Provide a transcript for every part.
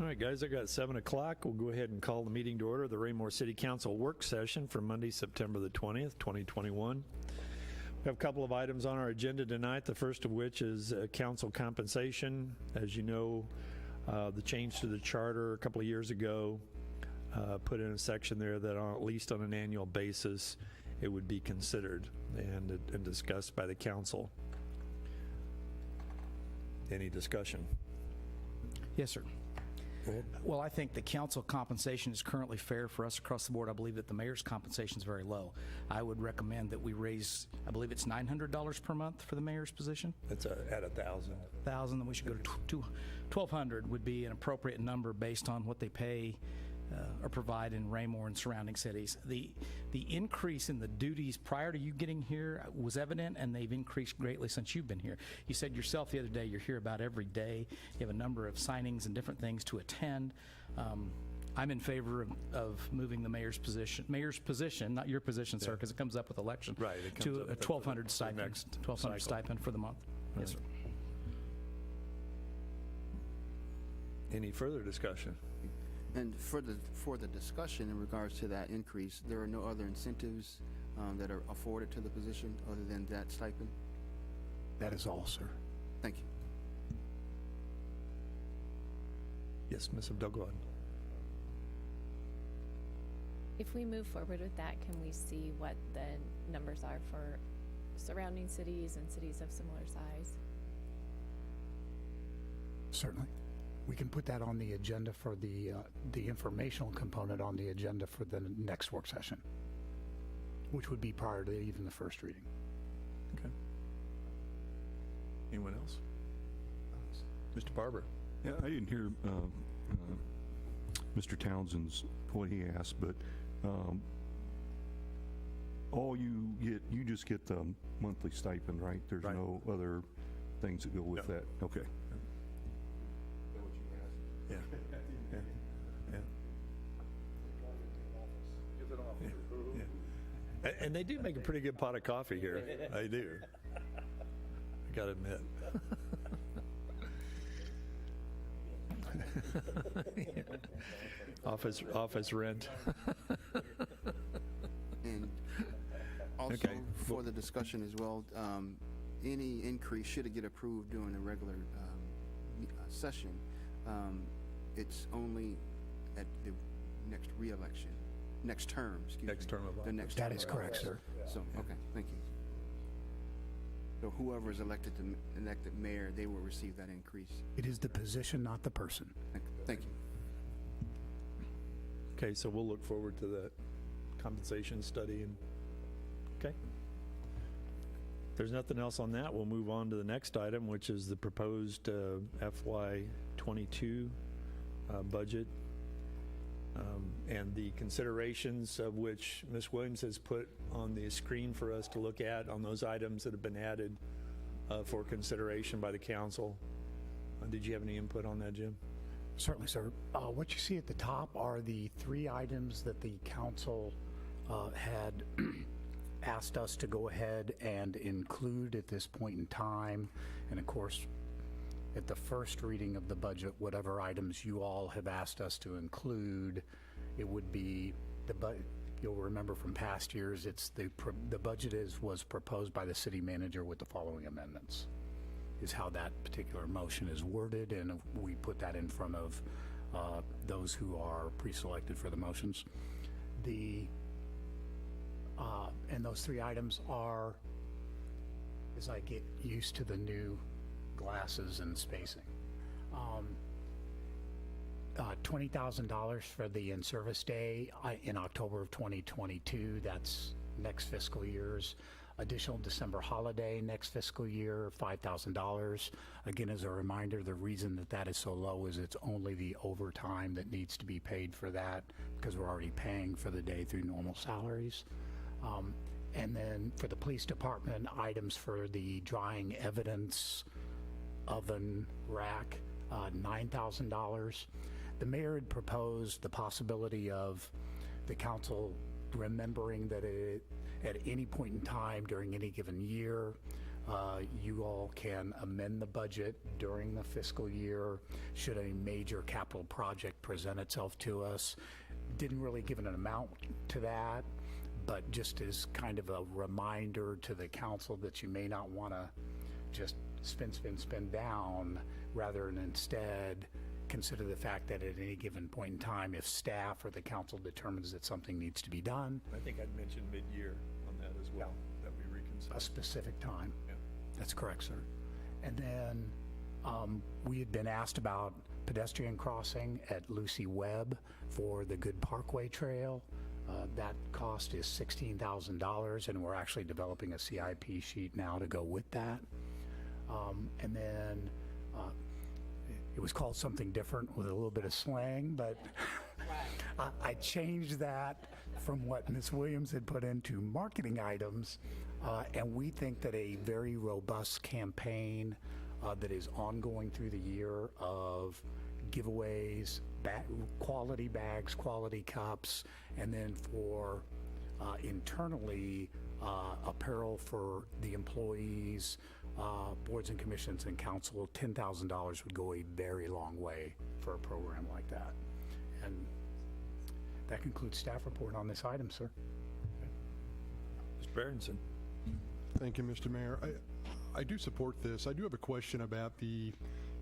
All right, guys, I got 7 o'clock. We'll go ahead and call the meeting to order, the Raymore City Council work session for Monday, September the 20th, 2021. We have a couple of items on our agenda tonight, the first of which is council compensation. As you know, the change to the charter a couple of years ago put in a section there that at least on an annual basis it would be considered and discussed by the council. Any discussion? Yes, sir. Well, I think the council compensation is currently fair for us across the board. I believe that the mayor's compensation is very low. I would recommend that we raise, I believe it's $900 per month for the mayor's position. It's at 1,000. 1,000, then we should go to 1,200 would be an appropriate number based on what they pay or provide in Raymore and surrounding cities. The increase in the duties prior to you getting here was evident, and they've increased greatly since you've been here. You said yourself the other day you're here about every day. You have a number of signings and different things to attend. I'm in favor of moving the mayor's position, not your position, sir, because it comes up with election, right, it comes to up a 1,200 stipend, 1,200 stipend for the month. Right. Yes, sir. Any further discussion? And for the discussion in regards to that increase, there are no other incentives that are afforded to the position other than that stipend? That is all, sir. Thank you. Yes, Ms. Abdul, go ahead. If we move forward with that, can we see what the numbers are for surrounding cities and cities of similar size? Certainly. We can put that on the agenda for the informational component on the agenda for the next work session, which would be prior to even the first reading. Okay. Anyone else? Mr. Barber. Yeah, I didn't hear Mr. Townsend's what he asked, but all you just get the monthly stipend, right? There's Right. no other things that go with that. Okay. Yeah. Yeah. Yeah. Yeah. And they do make a pretty good pot of coffee here. I do. I gotta admit. Office rent. And also Okay. for the discussion as well, any increase should it get approved during the regular session, it's only at the next re-election, next term, excuse me. Next term of The next That term is of correct, office. sir. So, okay, thank you. So whoever is elected mayor, they will receive that increase. It is the position, not the person. Thank you. Okay, so we'll look forward to that compensation study. And okay. If there's nothing else on that, we'll move on to the next item, which is the proposed FY22 budget and the considerations of which Ms. Williams has put on the screen for us to look at on those items that have been added for consideration by the council. Did you have any input on that, Jim? Certainly, sir. What you see at the top are the 3 items that the council had asked us to go ahead and include at this point in time. And of course, at the first reading of the budget, whatever items you all have asked us to include, it would be you'll remember from past years, it's the budget was proposed by the city manager with the following amendments, is how that particular motion is worded, and we put that in front of those who are pre-selected for the motions. And those 3 items are, as I get used to the new glasses and spacing, $20,000 for the in-service day in October of 2022. That's next fiscal year's. Additional December holiday next fiscal year, $5,000. Again, as a reminder, the reason that is so low is it's only the overtime that needs to be paid for that, because we're already paying for the day through normal salaries. And then for the police department, items for the drying evidence oven rack, $9,000. The mayor had proposed the possibility of the council remembering that at any point in time during any given year, You all can amend the budget during the fiscal year should a major capital project present itself to us. Didn't really give an amount to that, but just as kind of a reminder to the council that you may not want to just spend down, rather than instead consider the fact that at any given point in time, if staff or the council determines that something needs to be done, I think I'd mentioned mid-year on that as well, that we reconcile. a specific time. Yeah. That's correct, sir. And then we had been asked about pedestrian crossing at Lucy Webb for the Good Parkway Trail. That cost is $16,000, and we're actually developing a CIP sheet now to go with that. And then it was called something different with a little bit of slang, but I changed that from what Ms. Williams had put into marketing items. And we think that a very robust campaign that is ongoing through the year of giveaways, quality bags, quality cups, and then for internally apparel for the employees, boards and commissions and council, $10,000 would go a very long way for a program like that. And that concludes staff report on this item, sir. Mr. Berenson. Thank you, Mr. Mayor. I do support this. I do have a question about the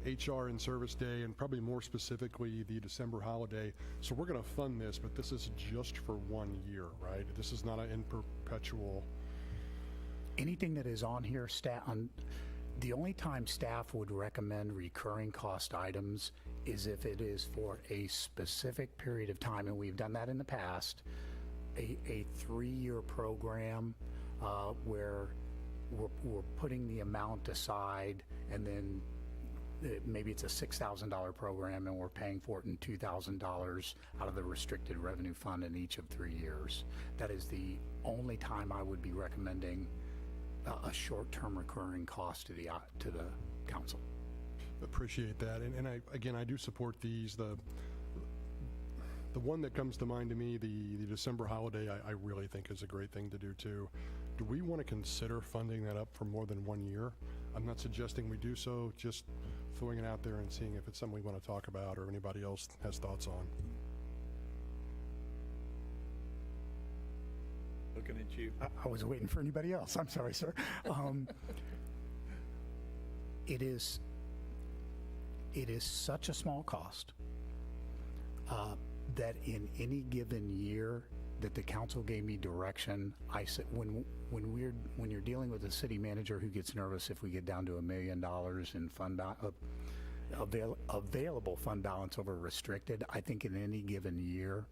HR and Service Day, and probably more specifically the December holiday. So we're going to fund this, but this is just for 1 year, right? This is not an in perpetual. Anything that is on here, the only time staff would recommend recurring cost items is if it is for a specific period of time, and we've done that in the past, a 3-year program where we're putting the amount aside, and then maybe it's a $6,000 program and we're paying for it in $2,000 out of the restricted revenue fund in each of 3 years. That is the only time I would be recommending a short-term recurring cost to the council. Appreciate that. And I do support these. The one that comes to mind to me, the December holiday, I really think is a great thing to do too. Do we want to consider funding that up for more than 1 year? I'm not suggesting we do so, just throwing it out there and seeing if it's something we want to talk about or anybody else has thoughts on. Looking at you. I was waiting for anybody else. I'm sorry, sir. It is such a small cost that in any given year that the council gave me direction, I said when you're dealing with a city manager who gets nervous if we get down to $1 million in fund available fund balance over restricted, I think in any given year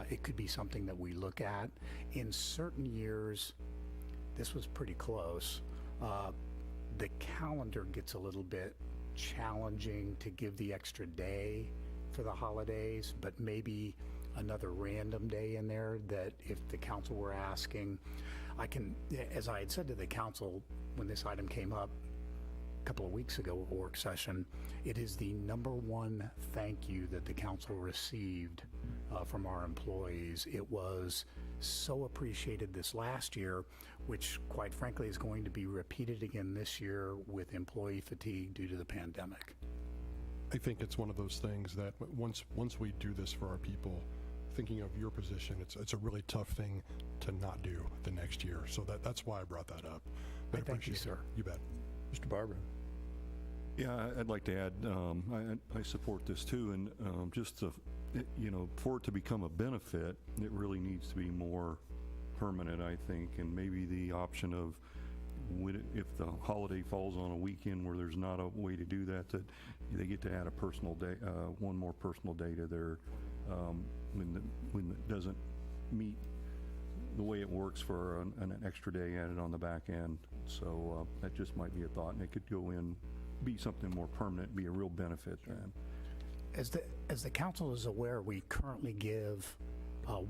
it could be something that we look at. In certain years, this was pretty close. The calendar gets a little bit challenging to give the extra day for the holidays, but maybe another random day in there that if the council were asking, I can, as I had said to the council when this item came up a couple of weeks ago at work session, it is the #1 thank you that the council received from our employees. It was so appreciated this last year, which quite frankly is going to be repeated again this year with employee fatigue due to the pandemic. I think it's one of those things that once we do this for our people, thinking of your position, it's a really tough thing to not do the next year. So that's why I brought that up. But Thank you, sir. You bet. Mr. Barber. Yeah, I'd like to add, I support this too, and for it to become a benefit, it really needs to be more permanent, I think, and maybe the option of if the holiday falls on a weekend where there's not a way to do that, that they get to add a personal day, one more personal day to their, when it doesn't meet the way it works for an extra day added on the back end. So that just might be a thought, and it could go in, be something more permanent, be a real benefit then. As the council is aware, we currently give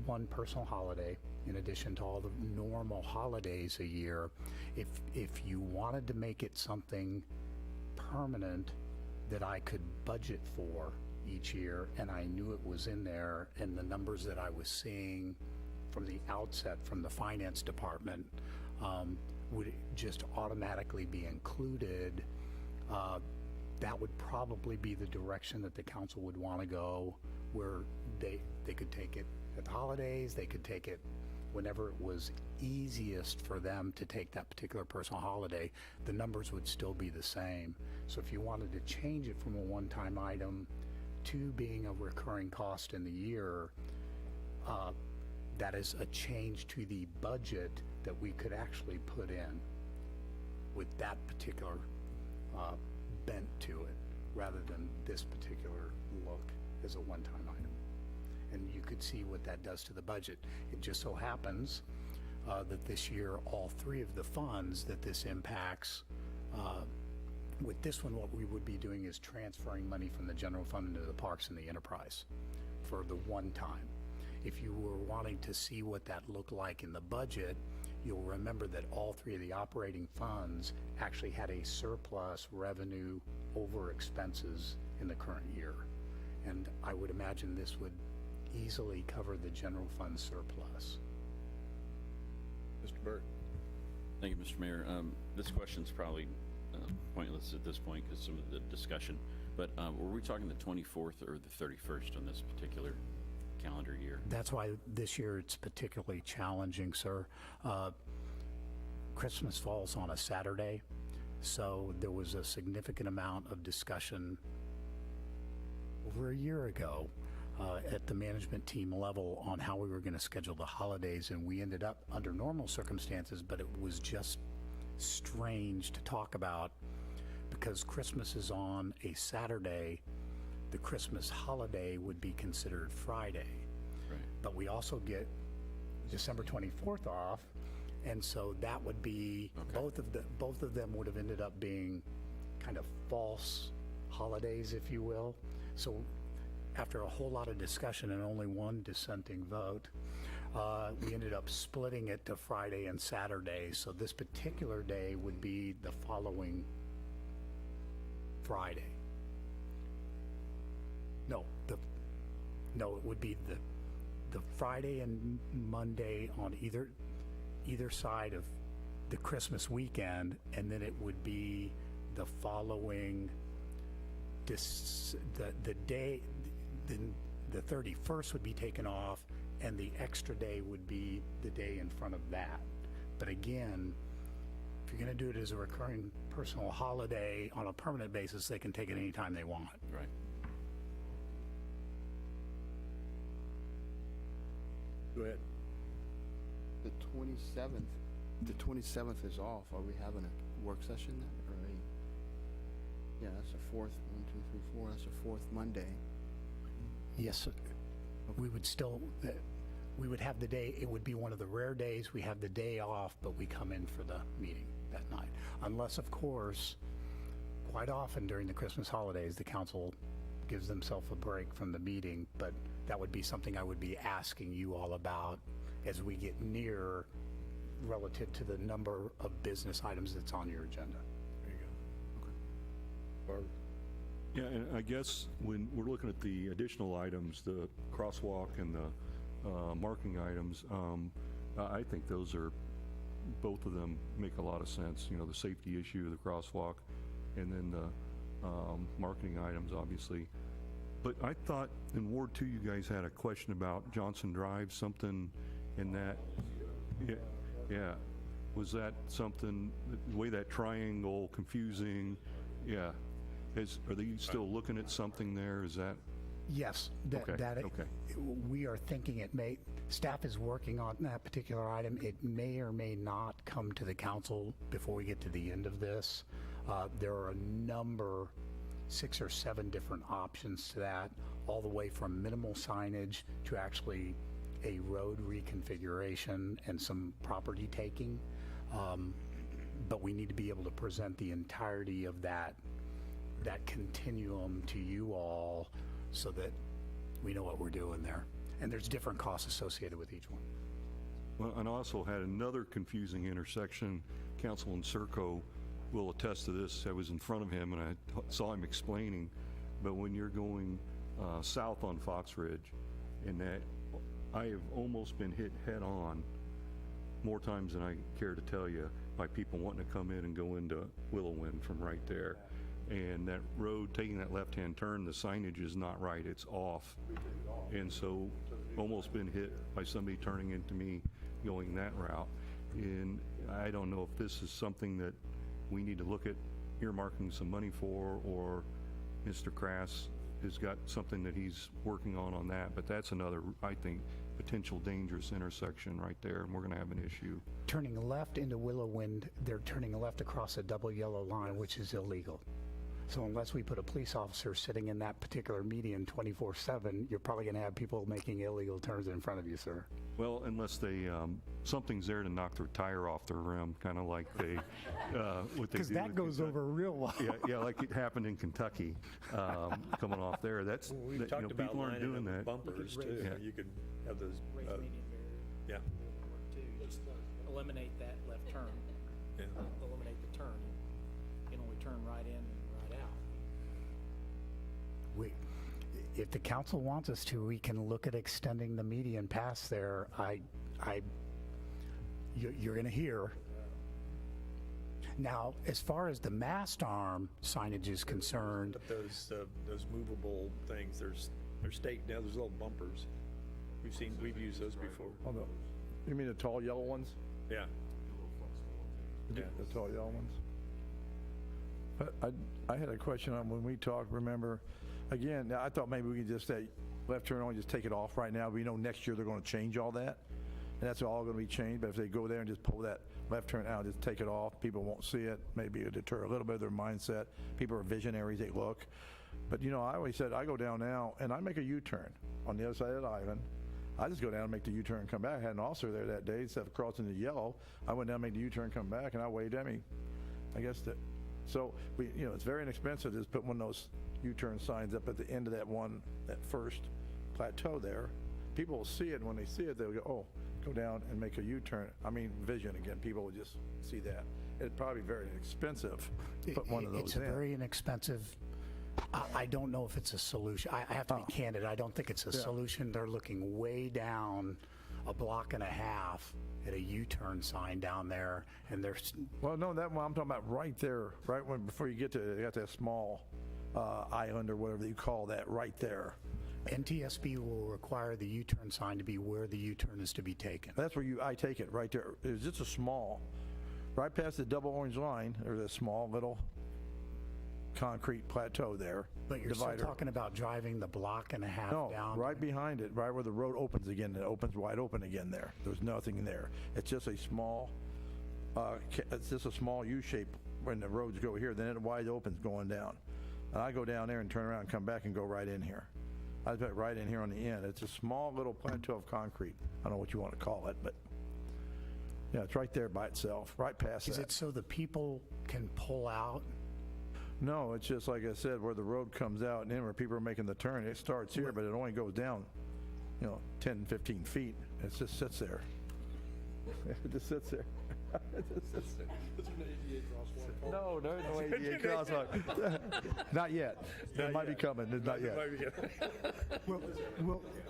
one personal holiday in addition to all the normal holidays a year. If you wanted to make it something permanent that I could budget for each year, and I knew it was in there, and the numbers that I was seeing from the outset from the finance department, would it just automatically be included, that would probably be the direction that the council would want to go, where they could take it at the holidays, they could take it whenever it was easiest for them to take that particular personal holiday. The numbers would still be the same. So if you wanted to change it from a one-time item to being a recurring cost in the year, that is a change to the budget that we could actually put in with that particular bent to it, rather than this particular look as a one-time item. And you could see what that does to the budget. It just so happens that this year, all three of the funds that this impacts, with this one, what we would be doing is transferring money from the general fund into the parks and the enterprise for the one time. If you were wanting to see what that looked like in the budget, you'll remember that all three of the operating funds actually had a surplus revenue over expenses in the current year. And I would imagine this would easily cover the general fund surplus. Mr. Burt? Thank you, Mr. Mayor. This question's probably pointless at this point because some of the discussion, but were we talking the 24th or the 31st on this particular calendar year? That's why this year it's particularly challenging, sir. Christmas falls on a Saturday, so there was a significant amount of discussion over a year ago at the management team level on how we were going to schedule the holidays, and we ended up under normal circumstances, but it was just strange to talk about because Christmas is on a Saturday. The Christmas holiday would be considered Friday. Right. But we also get December 24th off, and so that would be, both of them would have ended up being kind of false holidays, if you will. So after a whole lot of discussion and only one dissenting vote, we ended up splitting it to Friday and Saturday. So this particular day would be the following Friday. No, it would be the Friday and Monday on either side of the Christmas weekend, and then it would be the following the day. Then the 31st would be taken off, and the extra day would be the day in front of that. But again, if you're going to do it as a recurring personal holiday on a permanent basis, they can take it anytime they want. Right. Go ahead. The 27th is off. Are we having a work session then? Or yeah, that's the fourth, 1, 2, 3, 4, that's the fourth Monday. Yes, sir. We would still, we would have the day, it would be one of the rare days we have the day off, but we come in for the meeting that night. Unless, of course, quite often during the Christmas holidays, the council gives themselves a break from the meeting, but that would be something I would be asking you all about as we get near relative to the number of business items that's on your agenda. There you go. Okay. Barb? Yeah, and I guess when we're looking at the additional items, the crosswalk and the marking items, I think those are, both of them make a lot of sense. You know, the safety issue, the crosswalk, and then the marketing items, obviously. But I thought in Ward 2 you guys had a question about Johnson Drive, something in that. Yeah. Was that something, the way that triangle, confusing? Yeah. Are they still looking at something there? Is that? Yes, Okay. we are thinking staff is working on that particular item. It may or may not come to the council before we get to the end of this. There are a number, 6 or 7 different options to that, all the way from minimal signage to actually a road reconfiguration and some property taking. But we need to be able to present the entirety of that continuum to you all so that we know what we're doing there. And there's different costs associated with each one. Well, and I also had another confusing intersection. Councilman Serco will attest to this. I was in front of him and I saw him explaining, but when you're going south on Fox Ridge, and that I have almost been hit head on more times than I care to tell you by people wanting to come in and go into Willowwind from right there. And that road, taking that left-hand turn, the signage is not right, it's off. And so, almost been hit by somebody turning into me going that route. And I don't know if this is something that we need to look at earmarking some money for, or Mr. Krass has got something that he's working on that, but that's another, I think, potential dangerous intersection right there, and we're gonna have an issue. Turning left into Willowwind, they're turning left across a double yellow line, which is illegal. So unless we put a police officer sitting in that particular median 24/7, you're probably going to have people making illegal turns in front of you, sir. Well, unless they, something's there to knock their tire off their rim, kind of like they, what they do. Because that with goes Kentucky. over real well. Yeah, like it happened in Kentucky, coming off there. That's, We've that, talked about people aren't lining doing up that. bumpers too. Yeah. You could have those, yeah, Just eliminate that left turn, yeah. eliminate the turn. You can only turn right in and right out. If the council wants us to, we can look at extending the median past there. You're going to hear. Now, as far as the mast arm signage is concerned, But those movable things, there's staked down, there's little bumpers. We've used those before. Oh, no. You mean the tall yellow ones? Yeah. Yeah. The tall yellow ones? But I had a question on when we talked, remember, again, I thought maybe we could just say, left turn only, just take it off right now. We know next year they're going to change all that, and that's all going to be changed. But if they go there and just pull that left turn out, just take it off, people won't see it. Maybe it'll deter a little bit of their mindset. People are visionaries, they look. But, you know, I always said, I go down now, and I make a U-turn on the other side of the island. I just go down and make the U-turn and come back. I had an officer there that day. Instead of crossing the yellow, I went down and made the U-turn and come back, and I waved at me. I guess that, so, it's very inexpensive to just put one of those U-turn signs up at the end of that first plateau there. People will see it, and when they see it, they'll go, oh, go down and make a U-turn. I mean, vision again, people will just see that. It'd probably be very expensive to put one of those it's in. a very inexpensive. I don't know if it's a solution. I have to be candid. I don't think it's a solution. They're looking way down a block and a half at a U-turn sign down there, and there's. Well, no, that one I'm talking about right there, right when before you get to it, you got that small island or whatever you call that right there. NTSB will require the U-turn sign to be where the U-turn is to be taken. That's where I take it right there. It's just a small, right past the double orange line. There's a small little concrete plateau there. But you're divider. still talking about driving the block and a half No, down. right behind it, right where the road opens again. It opens wide open again there. There's nothing there. It's just a small, it's just a small U shape when the roads go here. Then it wide opens going down. And I go down there and turn around and come back and go right in here. I put right in here on the end. It's a small little plateau of concrete. I don't know what you want to call it, but yeah, it's right there by itself, right past Is that. it so the people can pull out? No, it's just like I said, where the road comes out and then where people are making the turn. It starts here, but it only goes down, 10, 15 feet. It just sits there. It just sits there. It just sits there. No, no ADA crosswalk. Not yet. It might be coming. It's not yet.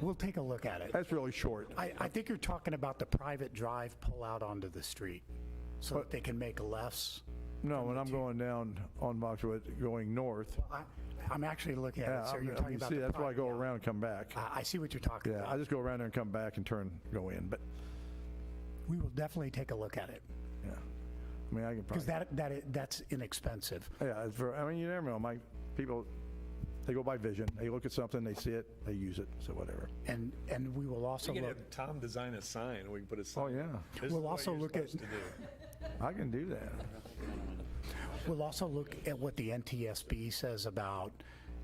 We'll take a look at it. That's really short. I think you're talking about the private drive pull out onto the street so that they can make lefts. No, when I'm going down on Boxwood, going north. I'm actually looking at it, so you're talking about see, the that's why I go private- around and come back. I see what you're talking Yeah, about. I just go around there and come back and go in. But We will definitely take a look at it yeah, I mean, I can because probably. that's inexpensive. Yeah, you never know. People, they go by vision. They look at something, they see it, they use it. So whatever. And we will also We can look. have Tom design a sign, and we can put a sign. Oh yeah, This is We'll what also you're look at- supposed to do. I can do that. We'll also look at what the NTSB says about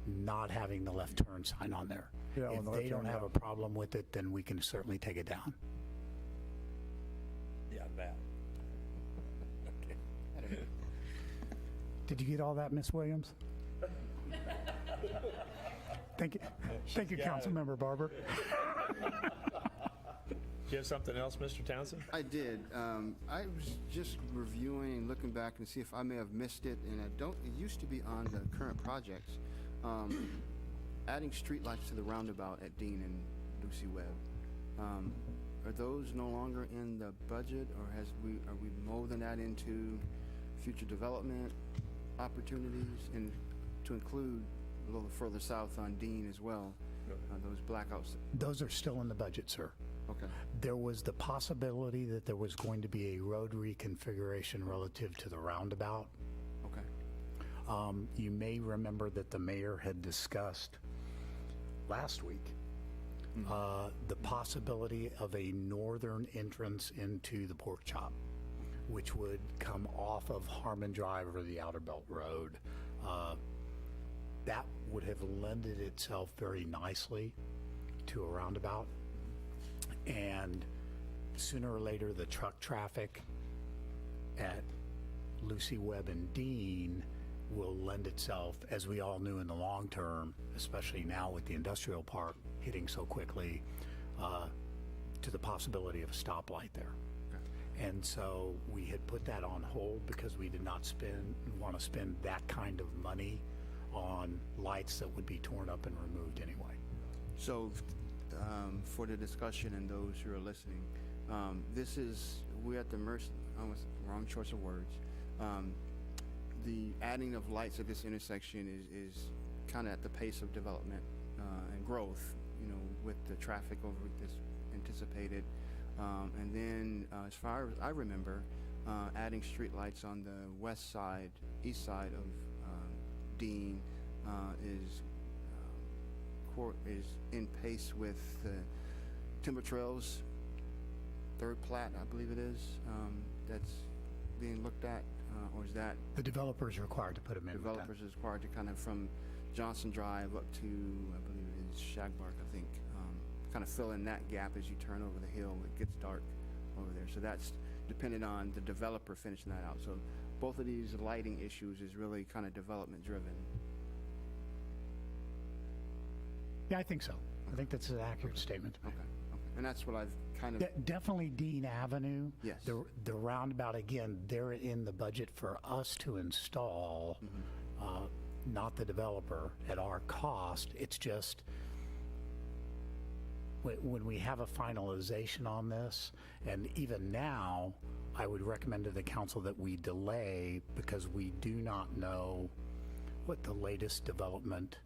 not having the left turn sign on there. Yeah, on If the left they don't turn, have yeah. a problem with it, then we can certainly take it down. Yeah, that. Did you get all that, Miss Williams? Thank you, Councilmember Barber. Do you have something else, Mr. Townsend? I did. I was just reviewing, looking back and see if I may have missed it, and it used to be on the current projects. Adding streetlights to the roundabout at Dean and Lucy Webb. are those no longer in the budget, or are we molding that into future development opportunities, and to include a little further south on Dean as well, those blackouts? Those are still in the budget, sir. Okay. There was the possibility that there was going to be a road reconfiguration relative to the roundabout. Okay. You may remember that the mayor had discussed last week the possibility of a northern entrance into the pork chop, which would come off of Harmon Drive or the Outer Belt Road. That would have lended itself very nicely to a roundabout. And sooner or later, the truck traffic at Lucy, Webb, and Dean will lend itself, as we all knew in the long term, especially now with the industrial park hitting so quickly, to the possibility of a stoplight there. And so we had put that on hold because we did not want to spend that kind of money on lights that would be torn up and removed anyway. So, for the discussion and those who are listening, we're at the mercy, almost wrong choice of words. The adding of lights at this intersection is kind of at the pace of development and growth, with the traffic over this anticipated. And then, as far as I remember, adding street lights on the east side of Dean is in pace with the Timber Trails third plat, I believe it is, that's being looked at, or is that The developer is required to put them in. with that. developers is required to kind of from Johnson Drive up to, I believe it is Shagbark, I think, kind of fill in that gap as you turn over the hill. It gets dark over there. So that's dependent on the developer finishing that out. So both of these lighting issues is really kind of development driven. Yeah, I think so. I think that's an accurate statement. Okay. And that's what I've kind of, Definitely Dean Avenue. Yes. The roundabout, again, they're in the budget for us to install, not the developer at our cost. It's just when we have a finalization on this, and even now, I would recommend to the council that we delay because we do not know what the latest development,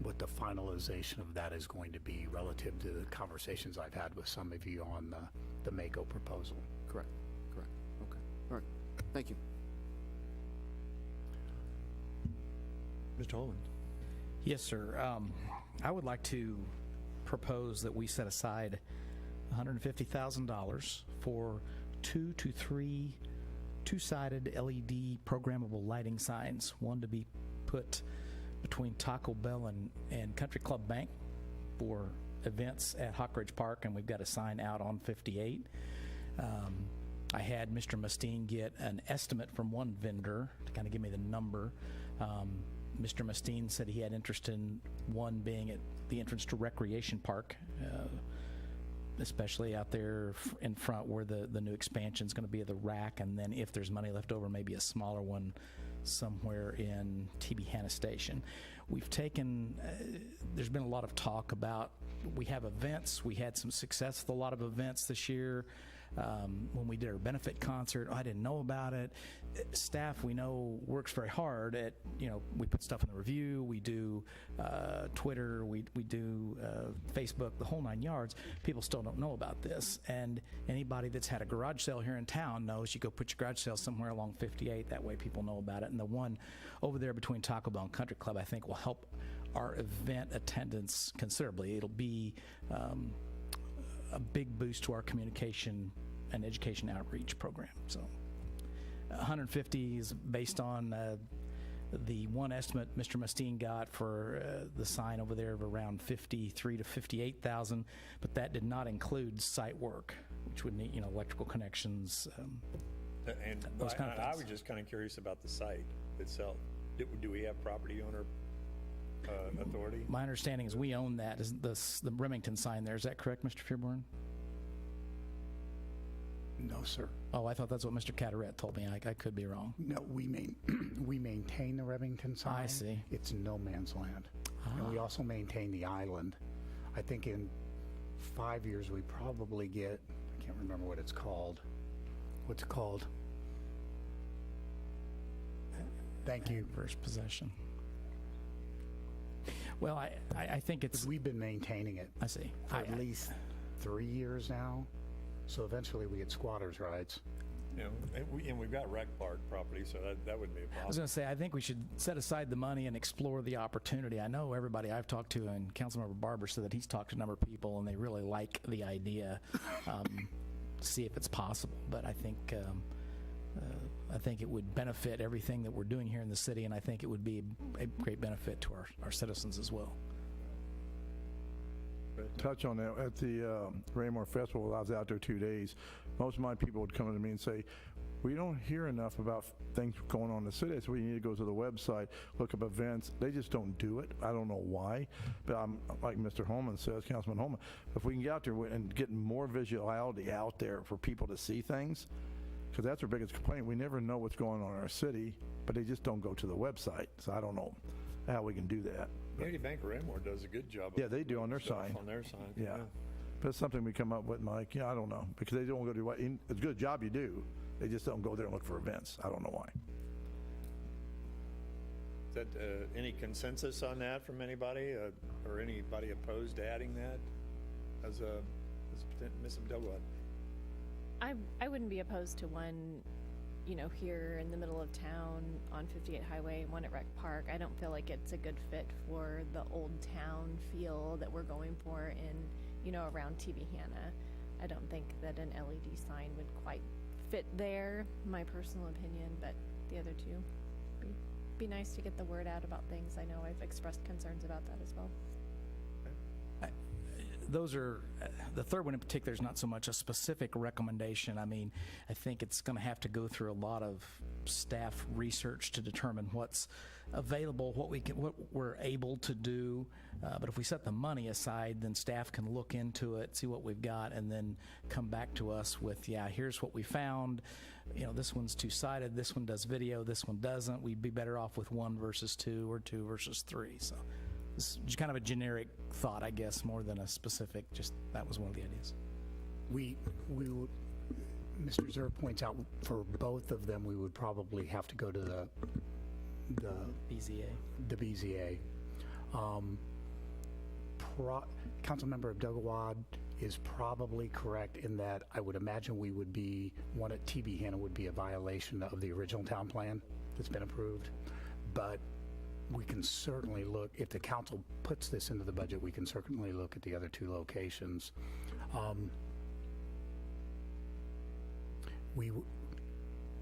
what the finalization of that is going to be relative to the conversations I've had with some of you on the Mako proposal. correct. Okay. All right. Thank you. Mr. Holman? Yes, sir. I would like to propose that we set aside $150,000 for 2 to 3 two-sided LED programmable lighting signs, one to be put between Taco Bell and Country Club Bank for events at Hawk Ridge Park, and we've got a sign out on 58. I had Mr. Mustine get an estimate from one vendor to kind of give me the number. Mr. Mustine said he had interest in one being at the entrance to Recreation Park, especially out there in front where the new expansion is going to be at the rack, and then if there's money left over, maybe a smaller one somewhere in TB Hanna Station. We've taken, there's been a lot of talk about, we have events, we had some success with a lot of events this year. When we did our benefit concert, I didn't know about it. Staff, we know, works very hard at, we put stuff in the review, we do Twitter, we do Facebook, the whole 9 yards. People still don't know about this. And anybody that's had a garage sale here in town knows you go put your garage sale somewhere along 58. That way people know about it. And the one over there between Taco Bell and Country Club, I think, will help our event attendance considerably. It'll be a big boost to our communication and education outreach program. So 150 is based on the one estimate Mr. Mustine got for the sign over there of around 53 to 58,000, but that did not include site work, which would need electrical connections. And those kind of I things. was just kind of curious about the site itself. Do we have property owner authority? My understanding is we own that, is the Remington sign there. Is that correct, Mr. Fearborn? No, sir. Oh, I thought that's what Mr. Cataret told me. I could be wrong. No, we maintain the Remington sign. I see. It's no man's land. And we also maintain the island. I think in 5 years we probably get can't remember what it's called. What's it called? Thank you. First possession. Well, I think it's, We've been maintaining it I see. for at least 3 years now. So eventually we get squatters' rights. You know, and we've got rec park property, so that wouldn't be a I was problem. going to say, I think we should set aside the money and explore the opportunity. I know everybody I've talked to, and Councilmember Barber said that he's talked to a number of people, and they really like the idea, to see if it's possible. But I think it would benefit everything that we're doing here in the city, and I think it would be a great benefit to our citizens as well. Touch on that. At the Raymore Festival, I was out there 2 days. Most of my people would come to me and say, we don't hear enough about things going on in the city, so we need to go to the website, look up events. They just don't do it. I don't know why. But I'm like Mr. Holman says, Councilman Holman, if we can get out there and get more visuality out there for people to see things, because that's our biggest complaint. We never know what's going on in our city, but they just don't go to the website. So I don't know how we can do that. Community Bank of Raymore does a good job. Yeah, they do on their stuff sign. On their sign. Yeah. But it's something we come up with, Mike. Yeah, I don't know. Because they don't go to what, it's a good job you do. They just don't go there and look for events. I don't know why. Is that any consensus on that from anybody, or anybody opposed to adding that as a Ms. Abdelwad? I wouldn't be opposed to one, you know, here in the middle of town on 58 Highway, one at Rec Park. I don't feel like it's a good fit for the old town feel that we're going for in, you know, around TV Hannah. I don't think that an LED sign would quite fit there, my personal opinion, but the other two, be nice to get the word out about things. I know I've expressed concerns about that as well. Those are, the third one in particular is not so much a specific recommendation. I mean, I think it's going to have to go through a lot of staff research to determine what's available, what we're able to do. But if we set the money aside, then staff can look into it, see what we've got, and then come back to us with, yeah, here's what we found. You know, this one's two-sided, this one does video, this one doesn't. We'd be better off with 1 versus 2 or 2 versus 3. So it's just kind of a generic thought, I guess, more than a specific. Just that was one of the ideas. We would, Mr. Zer points out, for both of them, we would probably have to go to the BZA. The BZA. Councilmember Abdelgawad is probably correct in that I would imagine we would be, one at TB Hannah would be a violation of the original town plan that's been approved. But we can certainly look, if the council puts this into the budget, we can certainly look at the other 2 locations.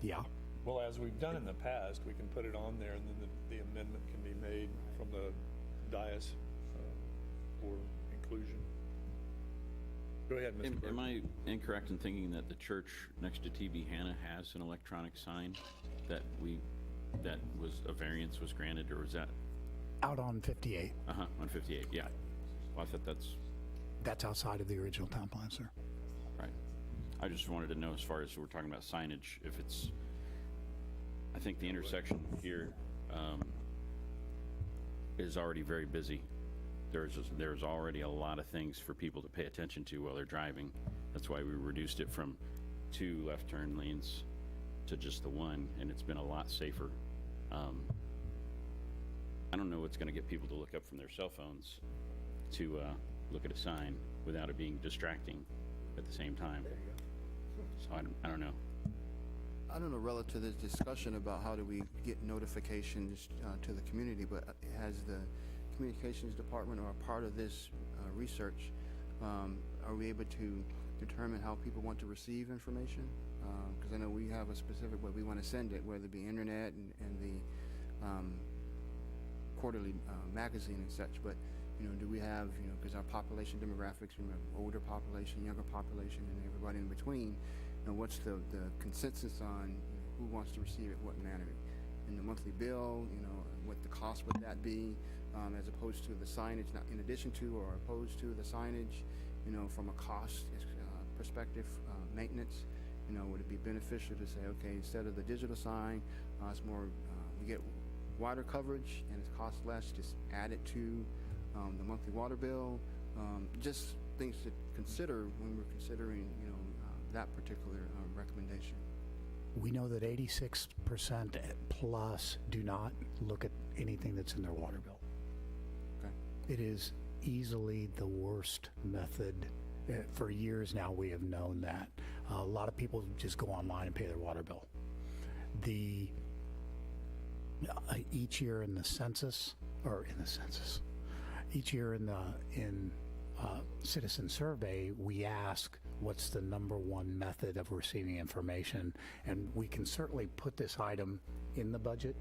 Yeah. Well, as we've done in the past, we can put it on there, and then the amendment can be made from the dais for inclusion. Go ahead, Mr. Burke. Am I incorrect in thinking that the church next to TB Hannah has an electronic sign that was a variance was granted, or was that? Out on 58. On 58, yeah. Well, I thought That's outside of the original town plan, sir. right. I just wanted to know, as far as we're talking about signage, if it's, I think the intersection here is already very busy. There's already a lot of things for people to pay attention to while they're driving. That's why we reduced it from 2 left turn lanes to just the 1, and it's been a lot safer. I don't know what's going to get people to look up from their cell phones to look at a sign without it being distracting at the same time. So I don't know. I don't know relative to this discussion about how do we get notifications to the community, but has the communications department or a part of this research, are we able to determine how people want to receive information? Because I know we have a specific way we want to send it, whether it be internet and the quarterly magazine and such, but do we have, because our population demographics, we have older population, younger population, and everybody in between, what's the consensus on who wants to receive it, what manner? In the monthly bill, what the cost would that be, as opposed to the signage, not in addition to or opposed to the signage, from a cost perspective, maintenance, would it be beneficial to say, okay, instead of the digital sign, it's more, we get wider coverage and it costs less, just add it to the monthly water bill, just things to consider when we're considering, that particular recommendation? We know that 86% plus do not look at anything that's in their water bill. Okay. It is easily the worst method. For years now, we have known that. A lot of people just go online and pay their water bill. Each year in the census, each year in citizen survey, we ask what's the number one method of receiving information, and we can certainly put this item in the budget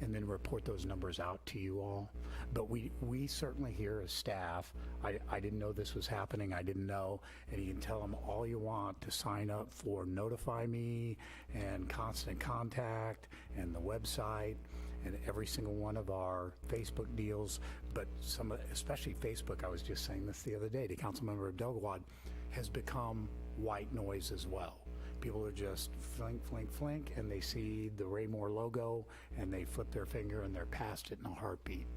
and then report those numbers out to you all. But we certainly here as staff, I didn't know this was happening, I didn't know, and you can tell them all you want to sign up for Notify Me and Constant Contact and the website and every single one of our Facebook deals, but especially Facebook, I was just saying this the other day to Councilmember Abdelgawad, has become white noise as well. People are just flink, flink, flink, and they see the Raymore logo, and they flip their finger, and they're past it in a heartbeat.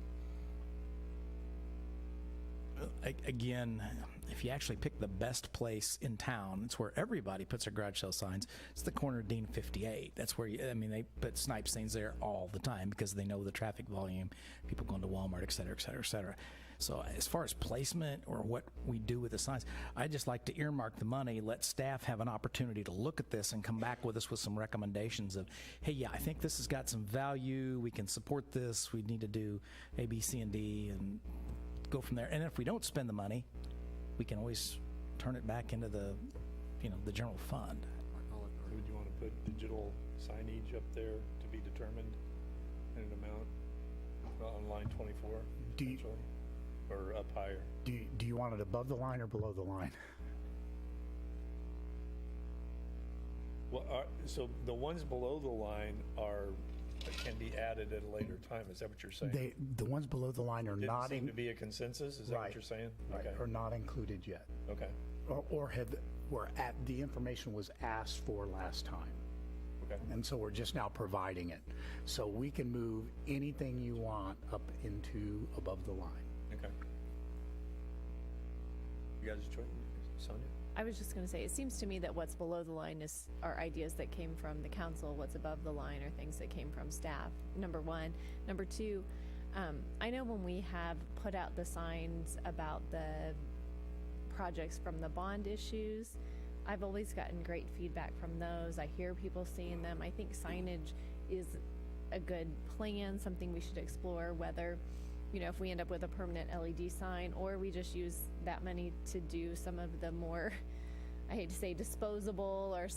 Again, if you actually pick the best place in town, it's where everybody puts their garage sale signs. It's the corner of Dean 58. That's where they put snipe signs there all the time because they know the traffic volume, people going to Walmart, et cetera, et cetera, et cetera. So as far as placement or what we do with the signs, I just like to earmark the money, let staff have an opportunity to look at this and come back with us with some recommendations of, hey, yeah, I think this has got some value. We can support this. We need to do A, B, C, and D, and go from there. And if we don't spend the money, we can always turn it back into the general fund. Would you want to put digital signage up there to be determined in an amount on line 24? Or up higher? Do you want it above the line or below the line? Well, so the ones below the line can be added at a later time. Is that what you're saying? The ones below the line are Didn't not seem to be a consensus. Is that what you're saying? Right, Okay. are not included yet, Okay. or the information was asked for last time. Okay. And so we're just now providing it. So we can move anything you want up into above the line. Okay. You guys join, Sonia? I was just going to say, it seems to me that what's below the line are ideas that came from the council. What's above the line are things that came from staff, number one. Number two, I know when we have put out the signs about the projects from the bond issues, I've always gotten great feedback from those. I hear people seeing them. I think signage is a good plan, something we should explore, whether if we end up with a permanent LED sign, or we just use that money to do some of the more, I hate to say disposable or,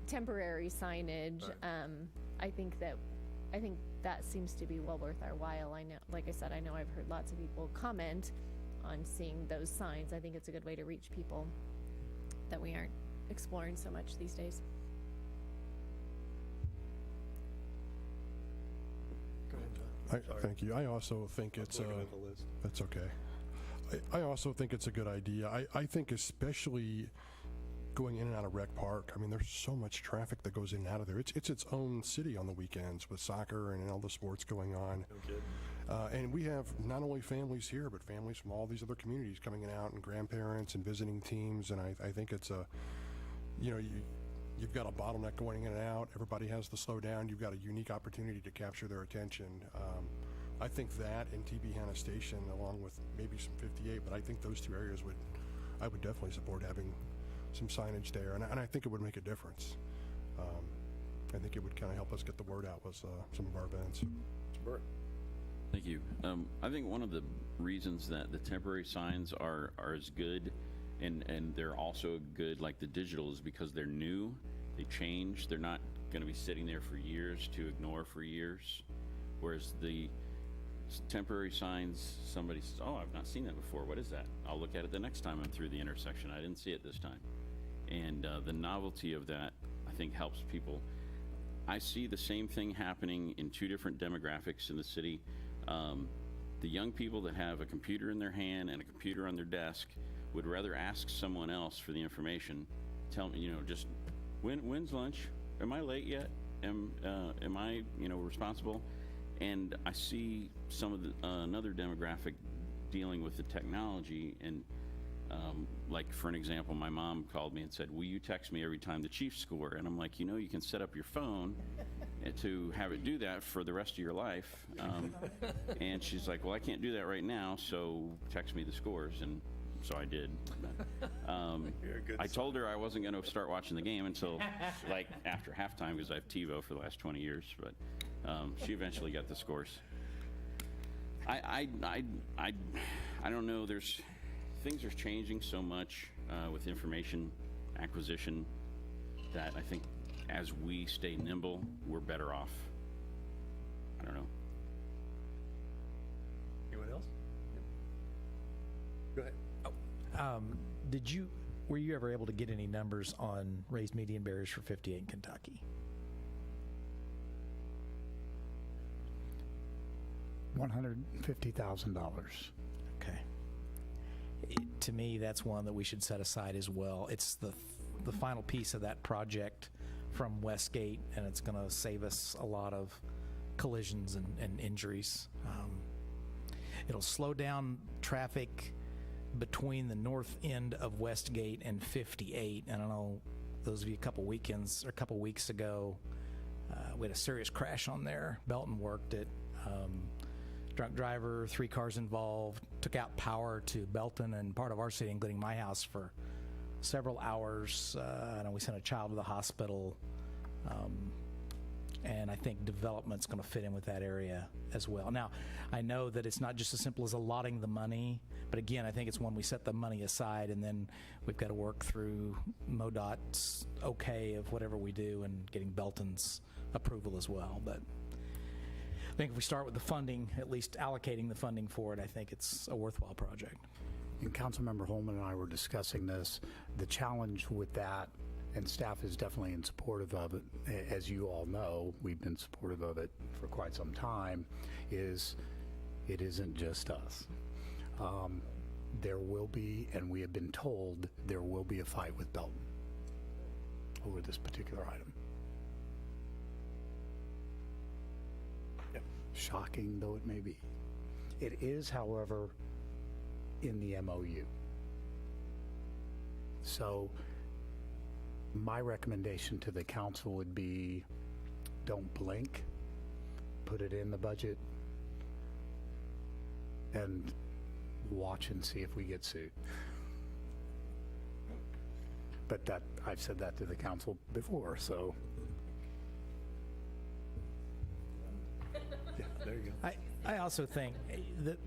temporary signage. Right. I think that seems to be well worth our while. I know, like I said, I've heard lots of people comment on seeing those signs. I think it's a good way to reach people that we aren't exploring so much these days. Go ahead, John. Thank you. I also think it's Looking at the list. that's okay. I also think it's a good idea. I think especially going in and out of Rec Park. I mean, there's so much traffic that goes in and out of there. It's its own city on the weekends with soccer and all the sports going on. No kidding. And we have not only families here, but families from all these other communities coming in out, and grandparents and visiting teams. And I think it's you've got a bottleneck going in and out. Everybody has to slow down. You've got a unique opportunity to capture their attention. I think that and TB Hanna Station, along with maybe some 58, but I think those two areas I would definitely support having some signage there, and I think it would make a difference. I think it would kind of help us get the word out with some of our events. Bert. Thank you. I think one of the reasons that the temporary signs are as good and they're also good like the digital is because they're new, they change, they're not going to be sitting there for years to ignore for years. Whereas the temporary signs, somebody says, oh, I've not seen that before. What is that? I'll look at it the next time I'm through the intersection. I didn't see it this time. And the novelty of that, I think, helps people. I see the same thing happening in two different demographics in the city. The young people that have a computer in their hand and a computer on their desk would rather ask someone else for the information. Tell me, just when's lunch? Am I late yet? Am I, responsible? And I see some of the another demographic dealing with the technology and Like, for an example, my mom called me and said, will you text me every time the Chiefs score? And I'm like, you know, you can set up your phone to have it do that for the rest of your life. And she's like, well, I can't do that right now, so text me the scores. And so I did. I told her I wasn't going to start watching the game until like after halftime, because I've TiVo for the last 20 years. But she eventually got the scores. I don't know. Things are changing so much with information acquisition that I think as we stay nimble, we're better off. I don't know. Anyone else? Go ahead. Were you ever able to get any numbers on raised median barriers for 58 in Kentucky? $150,000. Okay. To me, that's one that we should set aside as well. It's the final piece of that project from Westgate, and it's going to save us a lot of collisions and injuries. It'll slow down traffic between the north end of Westgate and 58. And I don't know, those of you a couple weeks ago, we had a serious crash on there. Belton worked it. Drunk driver, 3 cars involved, took out power to Belton and part of our city, including my house, for several hours. I know we sent a child to the hospital. And I think development's going to fit in with that area as well. Now, I know that it's not just as simple as allotting the money, but again, I think it's when we set the money aside, and then we've got to work through MoDOT's okay of whatever we do and getting Belton's approval as well. But I think if we start with the funding, at least allocating the funding for it, I think it's a worthwhile project. And Councilmember Holman and I were discussing this. The challenge with that, and staff is definitely in supportive of it, as you all know, we've been supportive of it for quite some time, is it isn't just us. There will be, and we have been told, there will be a fight with Belton over this particular item. Shocking though it may be. It is, however, in the MOU. So my recommendation to the council would be, don't blink, put it in the budget, and watch and see if we get sued. But that, I've said that to the council before, so. Yeah, there you go. I also think that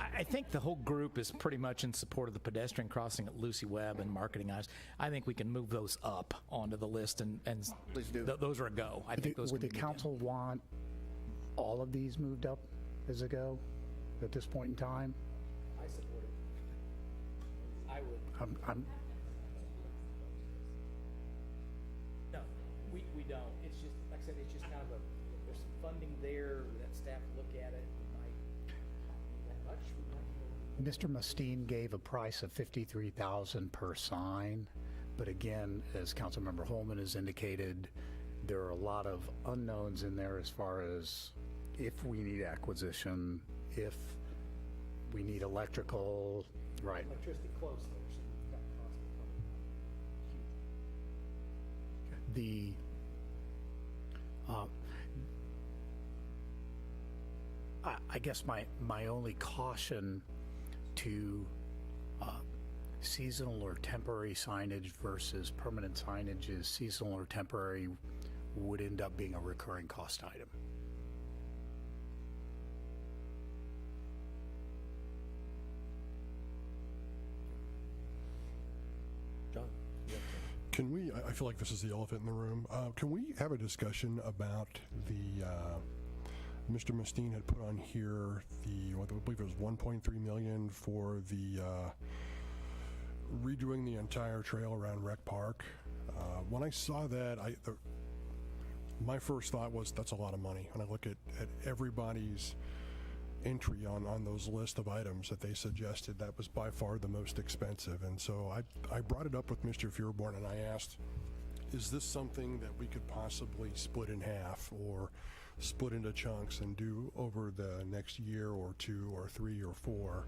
I think the whole group is pretty much in support of the pedestrian crossing at Lucy Webb and marketing items. I think we can move those up onto the list, and Please do. Those are a go. I think those Would the can be council want all of these moved up as a go at this point in time? I support it. I would. I'm No, we don't. It's just, like I said, it's just kind of there's some funding there, let staff look at it. We might need that much. Mr. Mustine gave a price of $53,000 per sign, but again, as Councilmember Holman has indicated, there are a lot of unknowns in there as far as if we need acquisition, if we need electrical, right? Electricity close there, so we've got costs The I guess my only caution to seasonal or temporary signage versus permanent signage is seasonal or temporary would end up being a recurring cost item. John? Can we, I feel like this is the elephant in the room, can we have a discussion about the, Mr. Mustine had put on here I believe it was 1.3 million for the redoing the entire trail around Rec Park. When I saw that, my first thought was that's a lot of money. When I look at everybody's entry on those list of items that they suggested, that was by far the most expensive. And so I brought it up with Mr. Feuerborn and I asked, is this something that we could possibly split in half or split into chunks and do over the next year or 2 or 3 or 4?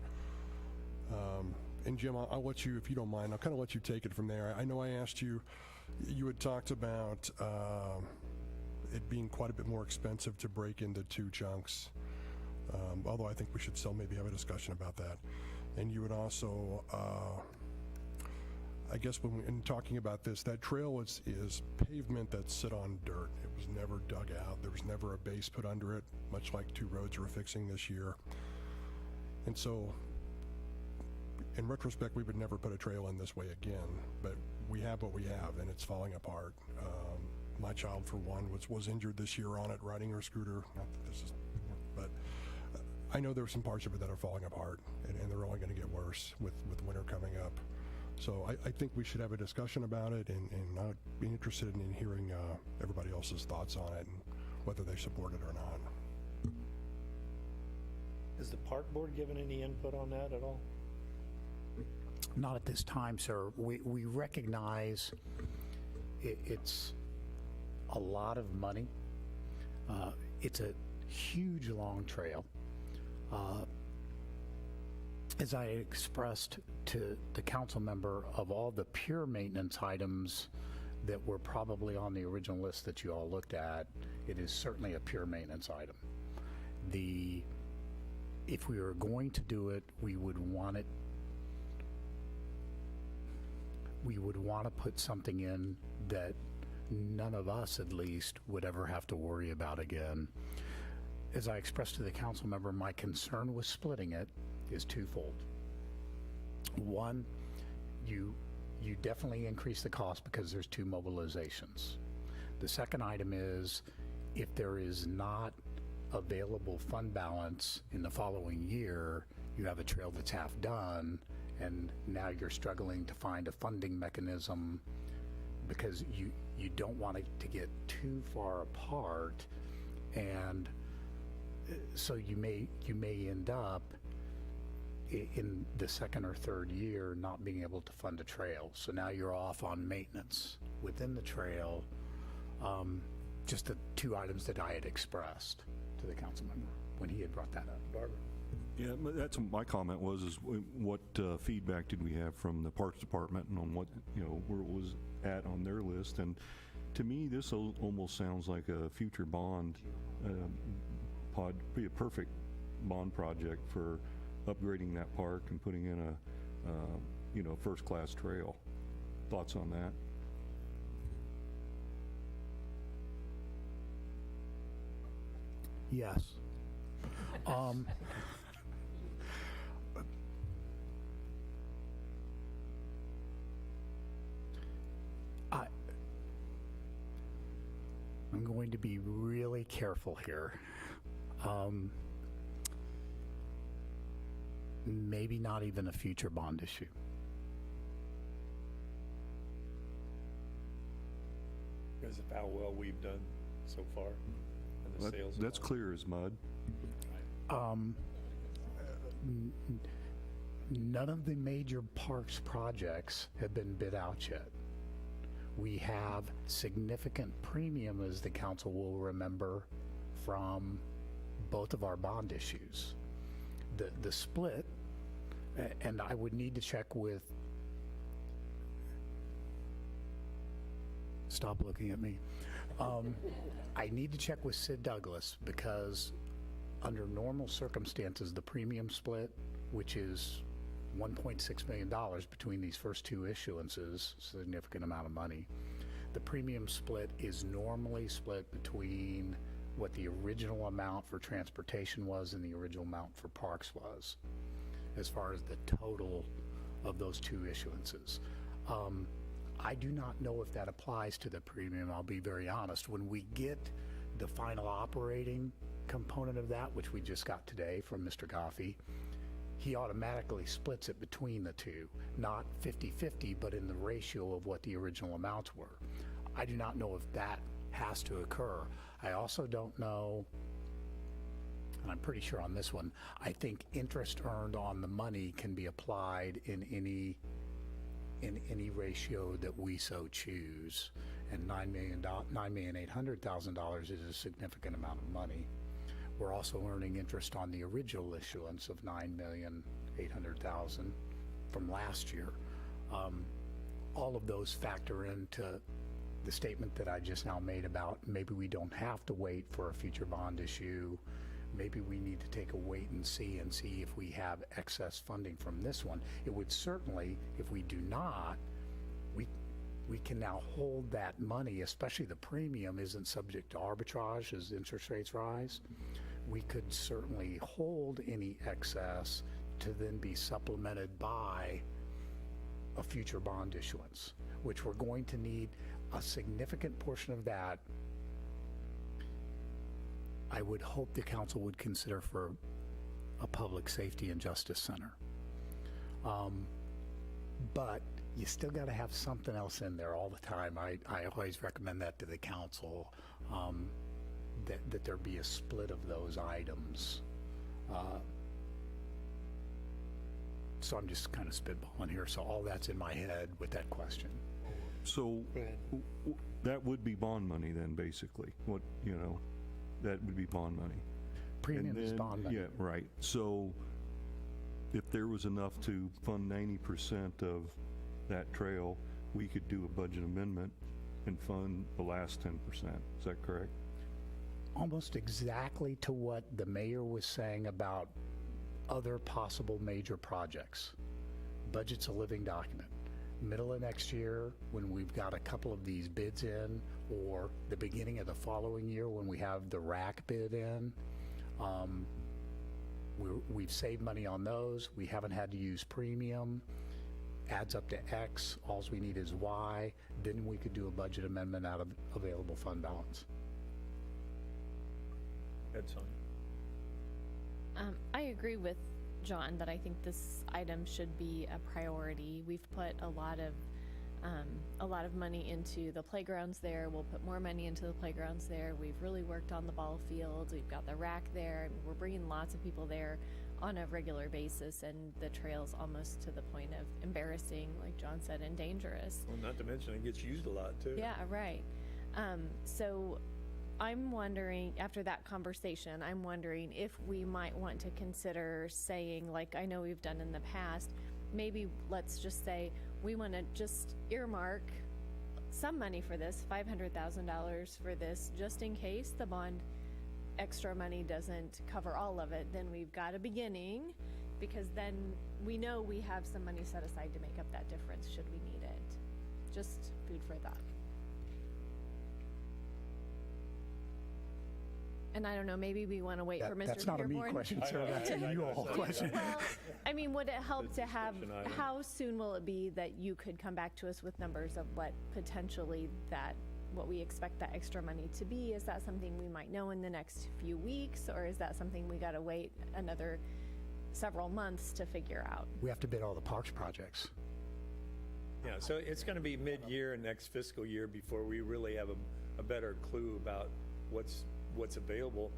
And Jim, I'll let you, if you don't mind, I'll kind of let you take it from there. I know I asked you, you had talked about it being quite a bit more expensive to break into 2 chunks, although I think we should still maybe have a discussion about that. And you would also, I guess in talking about this, that trail is pavement that's sit on dirt. It was never dug out. There was never a base put under it, much like 2 roads we're fixing this year. And so, in retrospect, we would never put a trail in this way again, but we have what we have, and it's falling apart. My child, for one, was injured this year on it, riding her scooter. Not that this is, but I know there are some parts of it that are falling apart, and they're only going to get worse with winter coming up. So I think we should have a discussion about it, and I'd be interested in hearing everybody else's thoughts on it and whether they support it or not. Has the park board given any input on that at all? Not at this time, sir. We recognize it's a lot of money. It's a huge, long trail. As I expressed to the council member, of all the pure maintenance items that were probably on the original list that you all looked at, it is certainly a pure maintenance item. If we were going to do it, we would want to put something in that none of us, at least, would ever have to worry about again. As I expressed to the council member, my concern with splitting it is twofold. One, you definitely increase the cost because there's 2 mobilizations. The second item is, if there is not available fund balance in the following year, you have a trail that's half done, and now you're struggling to find a funding mechanism because you don't want it to get too far apart, and so you may end up in the second or third year not being able to fund a trail. So now you're off on maintenance within the trail. Just the 2 items that I had expressed to the council member when he had brought that up. Barbara? Yeah, but that's my comment was what feedback did we have from the Parks Department and on what, where it was at on their list. And to me, this almost sounds like a future bond be a perfect bond project for upgrading that park and putting in a first-class trail. Thoughts on that? Yes. I'm going to be really careful here. Maybe not even a future bond issue. Because of how well we've done so far and the sales. That's clear as mud. None of the major parks projects have been bid out yet. We have significant premium, as the council will remember, from both of our bond issues. The split, and I would need to check with, stop looking at me. I need to check with Sid Douglas, because under normal circumstances, the premium split, which is $1.6 million between these first 2 issuances, significant amount of money. The premium split is normally split between what the original amount for transportation was and the original amount for parks was, as far as the total of those 2 issuances. I do not know if that applies to the premium, I'll be very honest. When we get the final operating component of that, which we just got today from Mr. Goffey, he automatically splits it between the 2, not 50-50, but in the ratio of what the original amounts were. I do not know if that has to occur. I also don't know, and I'm pretty sure on this one, I think interest earned on the money can be applied in any ratio that we so choose, and $9,800,000 is a significant amount of money. We're also earning interest on the original issuance of $9,800,000, from last year. All of those factor into the statement that I just now made about maybe we don't have to wait for a future bond issue. Maybe we need to take a wait and see if we have excess funding from this one. It would certainly, if we do not, we can now hold that money, especially the premium isn't subject to arbitrage as interest rates rise. We could certainly hold any excess to then be supplemented by a future bond issuance, which we're going to need a significant portion of that. I would hope the council would consider for a public safety and justice center. But you still got to have something else in there all the time. I always recommend that to the council, that there be a split of those items. So I'm just kind of spitballing here. So all that's in my head with that question. So that would be bond money then, basically. What, that would be bond money. Premium is then- bond money. Yeah, right. So if there was enough to fund 90% of that trail, we could do a budget amendment and fund the last 10%. Is that correct? Almost exactly to what the mayor was saying about other possible major projects. Budget's a living document. Middle of next year, when we've got a couple of these bids in, or the beginning of the following year when we have the rack bid in, we've saved money on those. We haven't had to use premium. Adds up to X. All we need is Y. Then we could do a budget amendment out of available fund balance. That's fine. I agree with John that I think this item should be a priority. We've put a lot of money into the playgrounds there. We'll put more money into the playgrounds there. We've really worked on the ball fields. We've got the rack there. We're bringing lots of people there on a regular basis, and the trail's almost to the point of embarrassing, like John said, and dangerous. Well, not to mention it gets used a lot too. Yeah, right. So I'm wondering, after that conversation, I'm wondering if we might want to consider saying, like I know we've done in the past, maybe let's just say we want to just earmark some money for this, $500,000 for this, just in case the bond extra money doesn't cover all of it. Then we've got a beginning, because then we know we have some money set aside to make up that difference should we need it. Just food for thought. And I don't know, maybe we want to wait for Mr. That's not a me Dearborn. question, sir. That's a you all question. Well, I mean, would it help to have, discussion item. how soon will it be that you could come back to us with numbers of what potentially what we expect that extra money to be? Is that something we might know in the next few weeks, or is that something we got to wait another several months to figure out? We have to bid all the parks projects. Yeah, so it's going to be mid-year next fiscal year before we really have a better clue about what's available.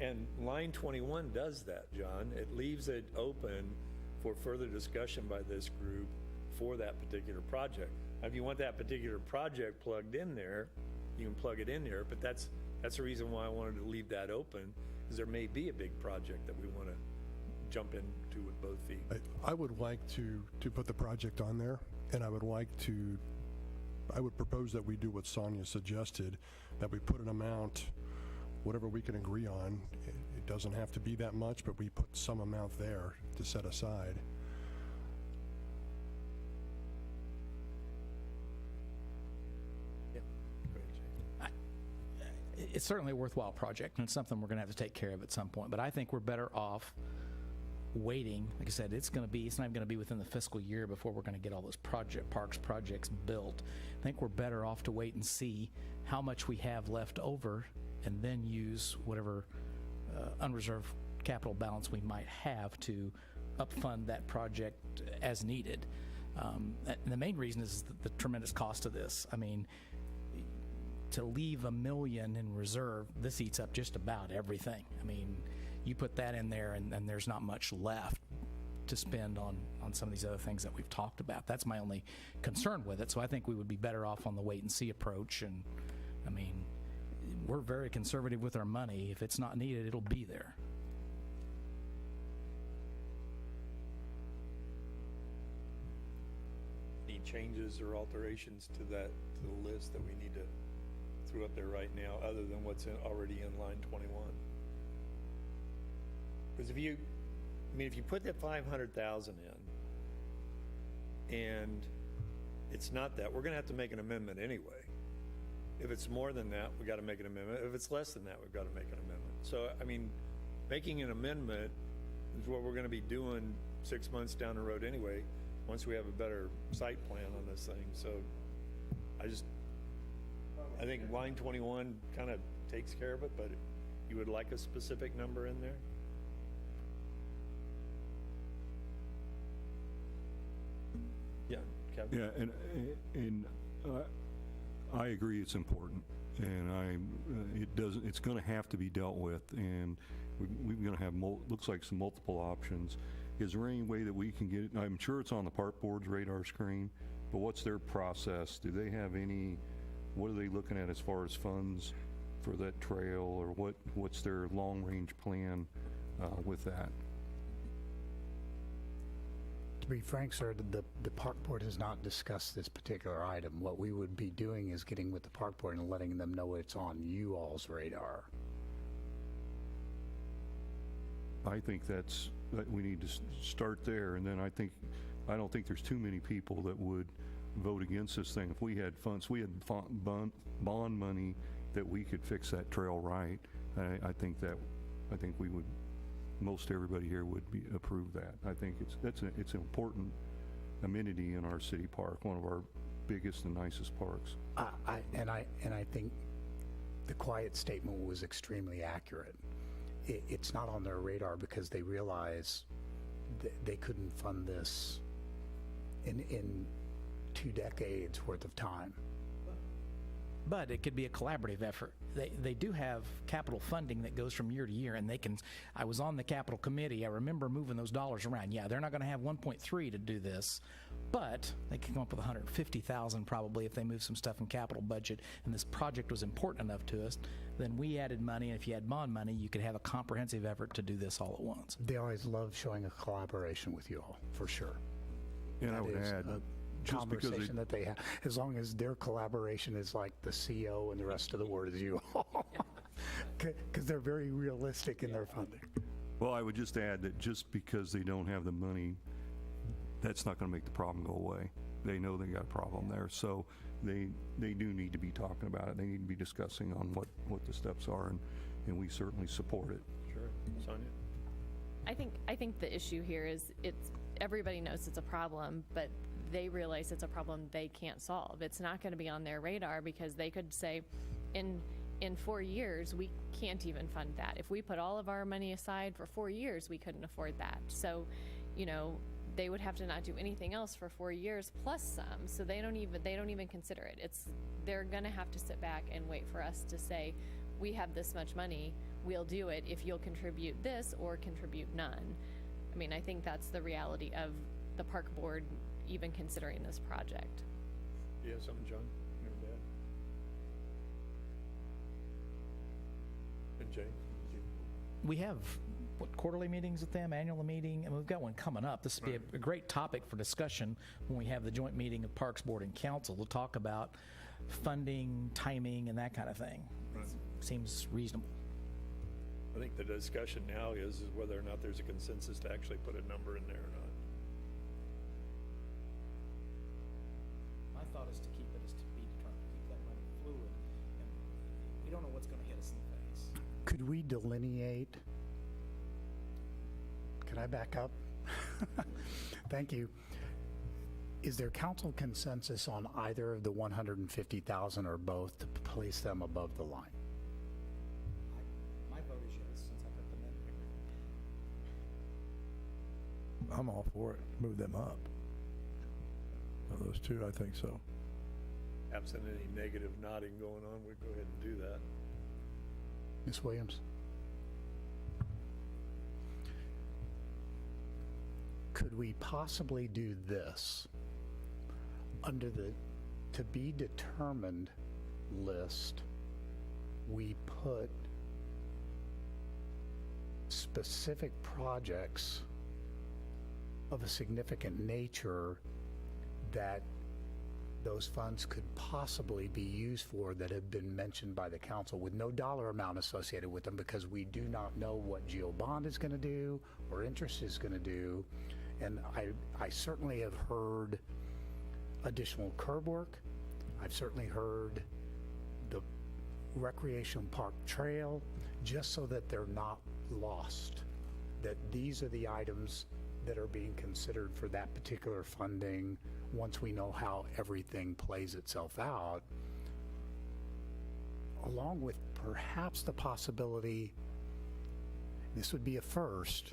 And line 21 does that, John. It leaves it open for further discussion by this group for that particular project. If you want that particular project plugged in there, you can plug it in there, but that's the reason why I wanted to leave that open, is there may be a big project that we want to jump into with both feet. I would like to put the project on there, and I would propose that we do what Sonia suggested, that we put an amount, whatever we can agree on. It doesn't have to be that much, but we put some amount there to set aside. It's certainly a worthwhile project, and it's something we're going to have to take care of at some point. But I think we're better off waiting. Like I said, it's not even going to be within the fiscal year before we're going to get all those parks projects built. I think we're better off to wait and see how much we have left over, and then use whatever unreserved capital balance we might have to upfund that project as needed. And the main reason is the tremendous cost of this. I mean, to leave $1 million in reserve, this eats up just about everything. I mean, you put that in there and there's not much left to spend on some of these other things that we've talked about. That's my only concern with it. So I think we would be better off on the wait and see approach. And I mean, we're very conservative with our money. If it's not needed, it'll be there. any changes or alterations to that, to the list that we need to throw up there right now, other than what's already in line 21? Because if you put that 500,000 in, and it's not that, we're gonna have to make an amendment anyway. If it's more than that, we gotta make an amendment. If it's less than that, we've gotta make an amendment. So, I mean, making an amendment is what we're gonna be doing 6 months down the road anyway, once we have a better site plan on this thing. So, I think line 21 kind of takes care of it, but you would like a specific number in there? Yeah, Kevin? Yeah, and I agree it's important, and it's going to have to be dealt with, and we're going to have, looks like some multiple options. Is there any way that we can get it? I'm sure it's on the park board's radar screen, but what's their process? Do they have what are they looking at as far as funds for that trail, or what's their long-range plan with that? To be frank, sir, the park board has not discussed this particular item. What we would be doing is getting with the park board and letting them know it's on you all's radar. I think that we need to start there, and then I don't think there's too many people that would vote against this thing. If we had funds, we had bond money that we could fix that trail right, I think we would, most everybody here would approve that. I think it's an important amenity in our city park, one of our biggest and nicest parks. I think the quiet statement was extremely accurate. It's not on their radar because they realize they couldn't fund this in 2 decades worth of time. But it could be a collaborative effort. They do have capital funding that goes from year to year, and they can. I was on the capital committee. I remember moving those dollars around. Yeah, they're not going to have 1.3 to do this, but they can come up with 150,000 probably if they move some stuff in capital budget. And this project was important enough to us. Then we added money, and if you had bond money, you could have a comprehensive effort to do this all at once. They always love showing a collaboration with you all, for sure. And I would add, just because conversation that they have, as long as their collaboration is like the CO and the rest of the word is you all, because they're very realistic in their funding. well, I would just add that just because they don't have the money, that's not going to make the problem go away. They know they got a problem there, so they do need to be talking about it. They need to be discussing on what the steps are, and we certainly support it. Sure. Sonia? I think the issue here is everybody knows it's a problem, but they realize it's a problem they can't solve. It's not going to be on their radar because they could say, in 4 years, we can't even fund that. If we put all of our money aside for 4 years, we couldn't afford that. So, they would have to not do anything else for 4 years plus some. So they don't even consider it. They're going to have to sit back and wait for us to say, we have this much money, we'll do it if you'll contribute this or contribute none. I mean, I think that's the reality of the park board even considering this project. You have something, John? Remember that? And Jay? We have, quarterly meetings with them, annual meeting, and we've got one coming up. This would be a great topic for discussion when we have the joint meeting of Parks Board and Council. We'll talk about funding, timing, and that kind of thing. Right. Seems reasonable. I think the discussion now is whether or not there's a consensus to actually put a number in there or not. My thought is to keep it as to be determined, to keep that money fluid, and we don't know what's going to hit us in the face. Could we delineate? Can I back up? Thank you. Is there council consensus on either of the 150,000 or both to place them above the line? My vote is yes, since I put them in here. I'm all for it. Move them up. Of those two, I think so. Absent any negative nodding going on, we'd go ahead and do that. Ms. Williams? Could we possibly do this? Under the to be determined list, we put specific projects of a significant nature that those funds could possibly be used for that have been mentioned by the council with no dollar amount associated with them, because we do not know what Geo Bond is going to do or interest is going to do. And I certainly have heard additional curb work. I've certainly heard the recreation park trail, just so that they're not lost, that these are the items that are being considered for that particular funding once we know how everything plays itself out, along with perhaps the possibility, this would be a first,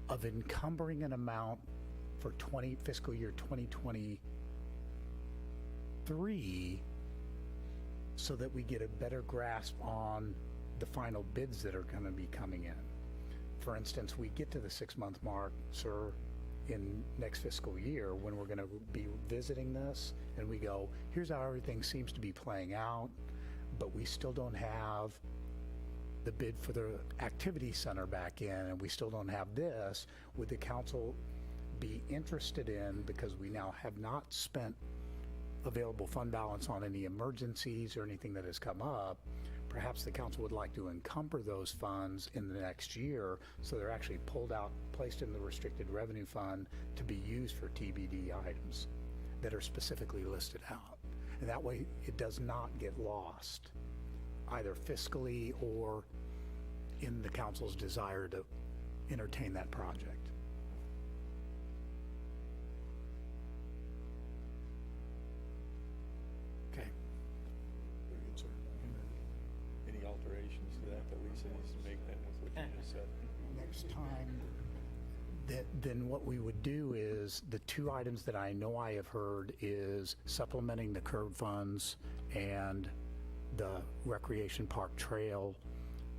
of encumbering an amount for fiscal year 2023 so that we get a better grasp on the final bids that are going to be coming in. For instance, we get to the 6-month mark, sir, in next fiscal year when we're going to be visiting this, and we go, here's how everything seems to be playing out, but we still don't have the bid for the activity center back in, and we still don't have this. Would the council be interested in, because we now have not spent available fund balance on any emergencies or anything that has come up, perhaps the council would like to encumber those funds in the next year so they're actually pulled out, placed in the restricted revenue fund to be used for TBD items that are specifically listed out. And that way it does not get lost, either fiscally or in the council's desire to entertain that project. Okay. Any alterations to that Lisa needs to make then with what you just said? Next time, then what we would do is, the two items that I know I have heard is supplementing the curb funds and the recreation park trail.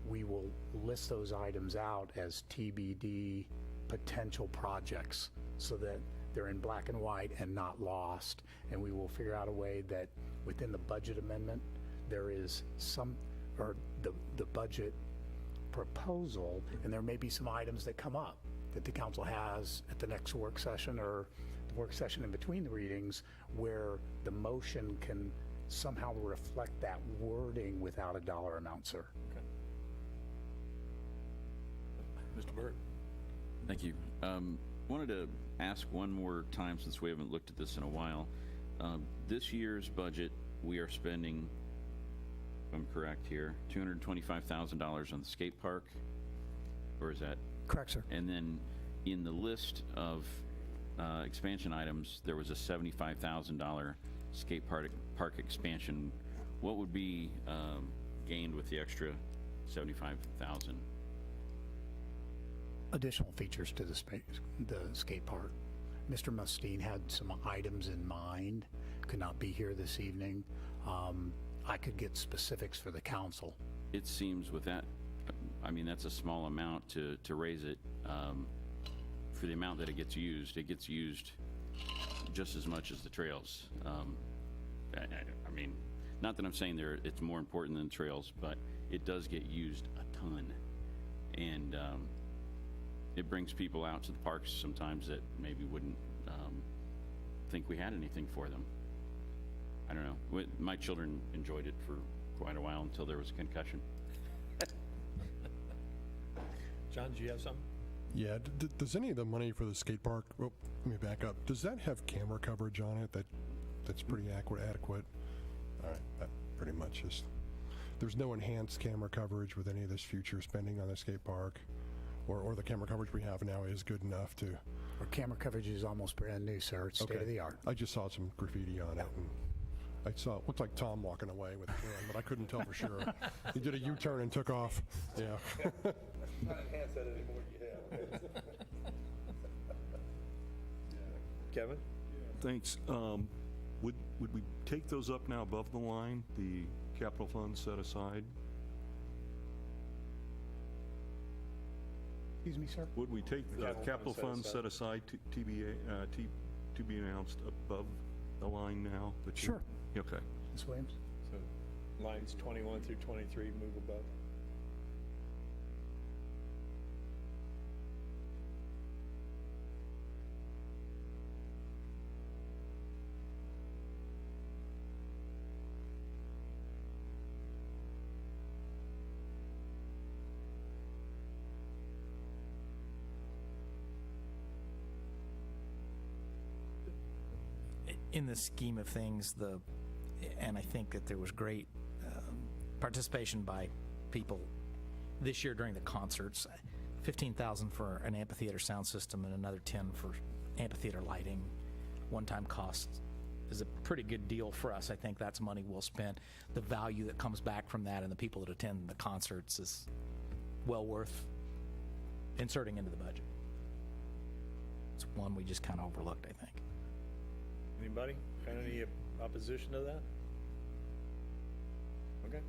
We will list those items out as TBD potential projects so that they're in black and white and not lost. And we will figure out a way that within the budget amendment, there is some, or the budget proposal, and there may be some items that come up that the council has at the next work session or the work session in between the readings, where the motion can somehow reflect that wording without a dollar amount, sir. Okay. Mr. Burt. Thank you. Wanted to ask one more time, since we haven't looked at this in a while. This year's budget, we are spending, if I'm correct here, $225,000 on the skate park, or is that? Correct, sir. And then in the list of expansion items, there was a $75,000 skate park expansion. What would be gained with the extra $75,000? Additional features to the skate park. Mr. Mustine had some items in mind, could not be here this evening. I could get specifics for the council. It seems with that, I mean, that's a small amount to raise it for the amount that it gets used. It gets used just as much as the trails. I mean, not that I'm saying it's more important than trails, but it does get used a ton. And it brings people out to the parks sometimes that maybe wouldn't think we had anything for them. I don't know. My children enjoyed it for quite a while until there was a concussion. John, do you have something? Yeah, does any of the money for the skate park, well, let me back up, does that have camera coverage on it that's pretty adequate? All right, that pretty much is, there's no enhanced camera coverage with any of this future spending on the skate park, or the camera coverage we have now is good enough to... Our camera coverage is almost brand new, sir. It's state of the art. I just saw some graffiti on it, and I saw, it looked like Tom walking away with a can, but I couldn't tell for sure. He did a U-turn and took off. Yeah. Not enhance that anymore, you have. Kevin? Thanks. Would we take those up now above the line, the capital funds set aside? Excuse me, sir? Would we take the capital funds set aside to be announced above the line now? Sure. Okay. Ms. Williams? So lines 21 through 23 move above. in the scheme of things, and I think that there was great participation by people this year during the concerts. $15,000 for an amphitheater sound system and another $10,000 for amphitheater lighting. One-time cost is a pretty good deal for us. I think that's money well spent. The value that comes back from that and the people that attend the concerts is well worth inserting into the budget. It's one we just kind of overlooked, I think. Anybody? Got any opposition to that? Okay.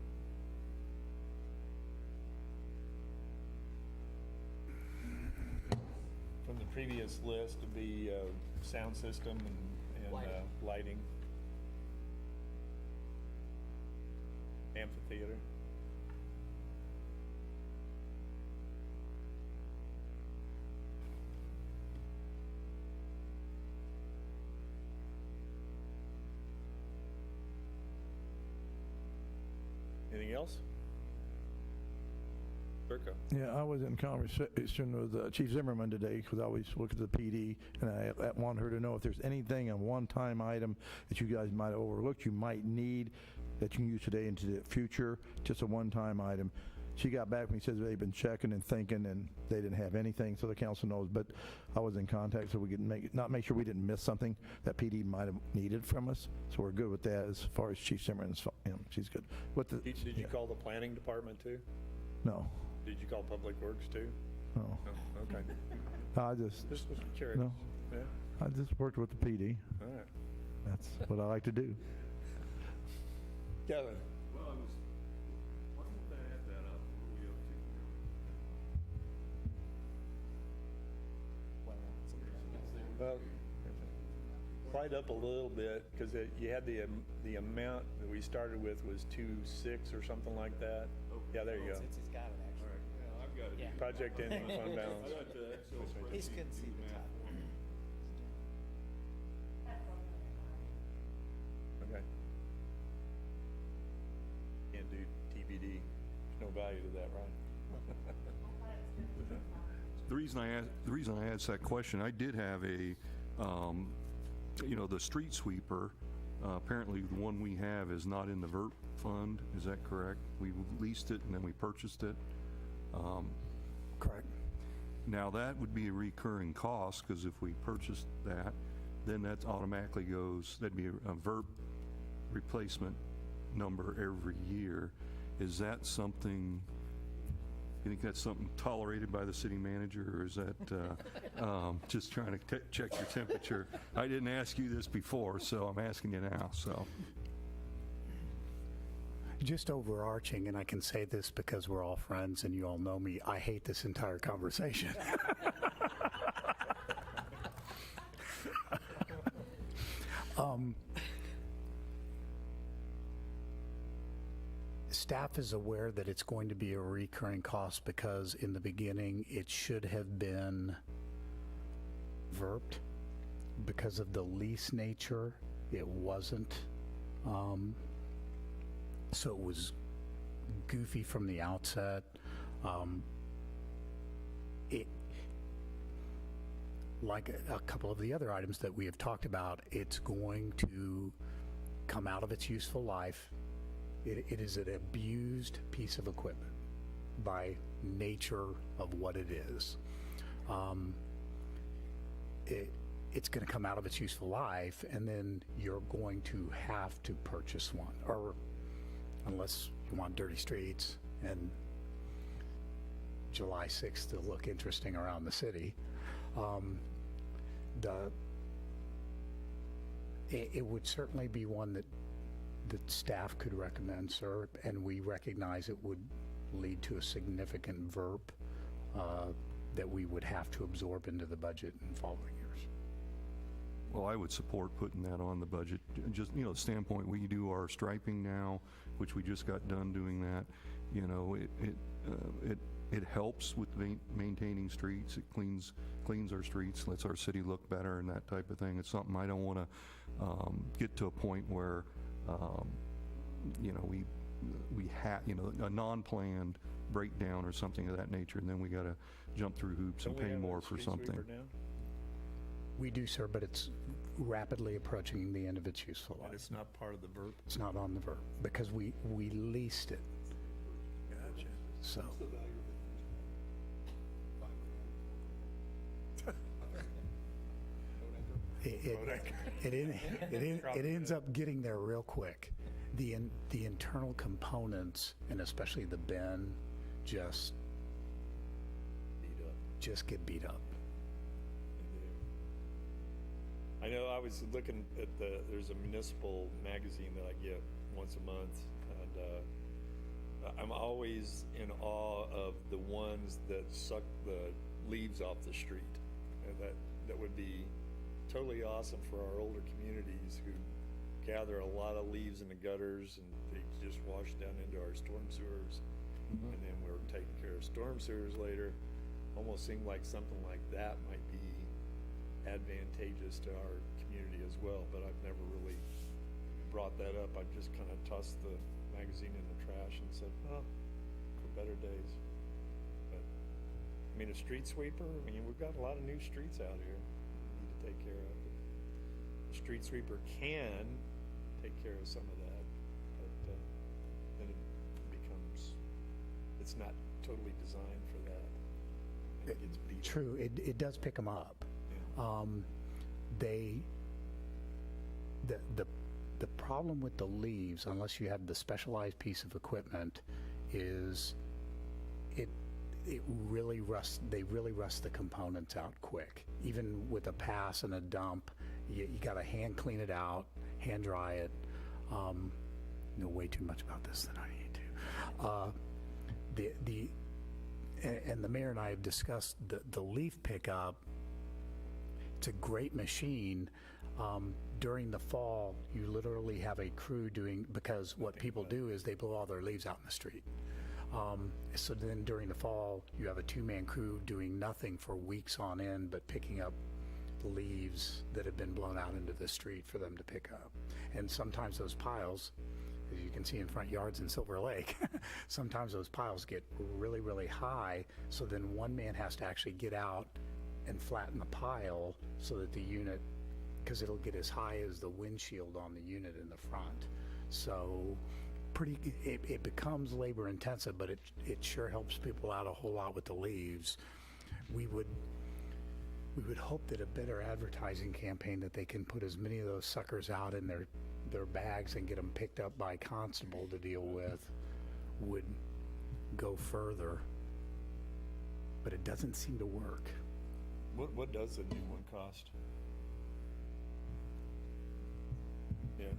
From the previous list would be sound system and lighting. Amphitheater. Anything else? Turco. Yeah, I was in conversation with Chief Zimmerman today because I always look at the PD, and I want her to know if there's anything, a one-time item that you guys might have overlooked, you might need, that you can use today into the future, just a one-time item. She got back to me, says they've been checking and thinking, and they didn't have anything, so the council knows. But I was in contact so we could make sure we didn't miss something that PD might have needed from us. So we're good with that as far as Chief Zimmerman's. She's good. Did you call the planning department too? No. Did you call Public Works too? No. Oh, okay. I just was curious. no. Yeah. I just worked with the PD. All right. That's what I like to do. Kevin. Well, why don't they add that up? What are we up to? Well, right up a little bit because you had the amount that we started with was 2.6 or something like that. Yeah, there you go. He's got it, actually. Yeah, I've got it. Yeah. Project ending fund balance. I got the Excel spreadsheet. He's couldn't see the top. Okay. Can't do TBD. There's no value to that, right? The reason I asked that question, I did have a, the street sweeper. Apparently, the one we have is not in the VERP fund. Is that correct? We leased it and then we purchased it. Correct. Now that would be a recurring cost because if we purchased that, then that automatically goes. That'd be a VERP replacement number every year. Is that something? You think that's something tolerated by the city manager, or is that just trying to check your temperature? I didn't ask you this before, so I'm asking you now. So, Just overarching, and I can say this because we're all friends and you all know me, I hate this entire conversation. Staff is aware that it's going to be a recurring cost because in the beginning it should have been VERPed. Because of the lease nature, it wasn't. So it was goofy from the outset. It, like a couple of the other items that we have talked about, it's going to come out of its useful life. It is an abused piece of equipment by nature of what it is. It's going to come out of its useful life, and then you're going to have to purchase one, or unless you want dirty streets and July 6th to look interesting around the city. It would certainly be one that staff could recommend, sir, and we recognize it would lead to a significant VERP that we would have to absorb into the budget in following years. well, I would support putting that on the budget. Just, the standpoint, we do our striping now, which we just got done doing that. It helps with maintaining streets. It cleans our streets, lets our city look better and that type of thing. It's something I don't want to get to a point where, we have, a non-planned breakdown or something of that nature, and then we got to jump through hoops and pay more for something. We do, sir, but it's rapidly approaching the end of its useful And life. it's not part of the VERP? It's not on the verb because we leased it. Gotcha. So it ends up getting there real quick. The internal components and especially the bin just get beat up. I know I was looking at there's a municipal magazine that I get once a month, and I'm always in awe of the ones that suck the leaves off the street. And that would be totally awesome for our older communities who gather a lot of leaves in the gutters and they just wash down into our storm sewers. And then we're taking care of storm sewers later. Almost seemed like something like that might be advantageous to our community as well, but I've never really brought that up. I just kind of tossed the magazine in the trash and said, oh, for better days. But, I mean, a street sweeper, I mean, we've got a lot of new streets out here we need to take care of. A street sweeper can take care of some of that, but then it becomes, it's not totally designed for that. And it gets beat up. True, it does pick them up. The problem with the leaves, unless you have the specialized piece of equipment, is they really rust the components out quick. Even with a pass and a dump, you got to hand clean it out, hand dry it. Know way too much about this than I need to. And the mayor and I have discussed the leaf pickup. It's a great machine. During the fall, you literally have a crew because what people do is they blow all their leaves out in the street. So then during the fall, you have a two-man crew doing nothing for weeks on end but picking up the leaves that have been blown out into the street for them to pick up. And sometimes those piles, as you can see in front yards in Silver Lake, sometimes those piles get really, really high. So then one man has to actually get out and flatten the pile so that the unit, because it'll get as high as the windshield on the unit in the front. So it becomes labor intensive, but it sure helps people out a whole lot with the leaves. We would hope that a better advertising campaign that they can put as many of those suckers out in their bags and get them picked up by constable to deal with would go further. But it doesn't seem to work. What does the new one cost? Yeah.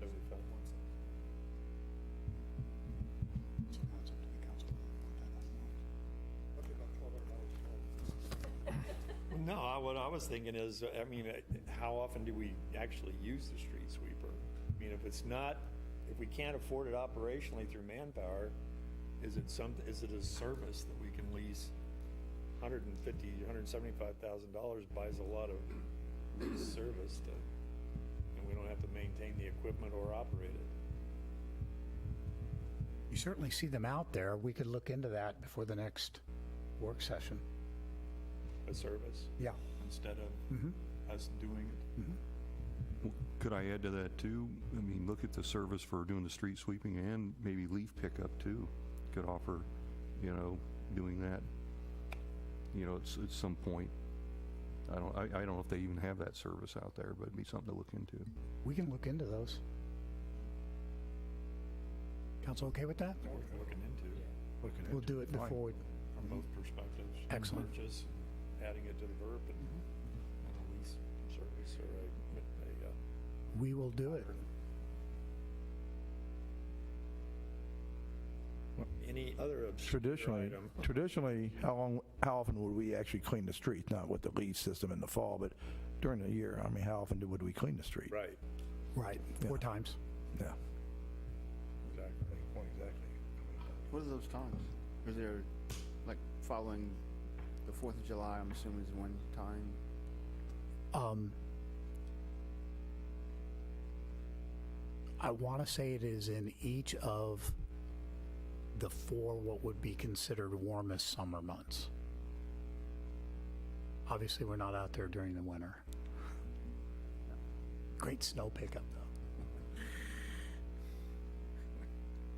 75. No, what I was thinking is, I mean, how often do we actually use the street sweeper? I mean, if we can't afford it operationally through manpower, is it a service that we can lease? $150,000, $175,000 buys a lot of lease service and we don't have to maintain the equipment or operate it. You certainly see them out there. We could look into that before the next work session. A service? Yeah. Instead of us doing it? Could I add to that too? I mean, look at the service for doing the street sweeping and maybe leaf pickup too. Could offer, doing that, at some point. I don't know if they even have that service out there, but it'd be something to look into. We can look into those. Council okay with that? Worth looking into. We'll do it before we... From both perspectives. Excellent. Purchase, adding it to the VERP and a lease service or We will do it. Any other obscure item? Traditionally, how often would we actually clean the streets? Not with the lead system in the fall, but during the year. I mean, how often would we clean the street? Right. Right. 4 times. Yeah. Exactly. What are those times? Is there, like, following the 4th of July, I'm assuming is one time? I want to say it is in each of the 4 what would be considered warmest summer months. Obviously, we're not out there during the winter. Great snow pickup, though.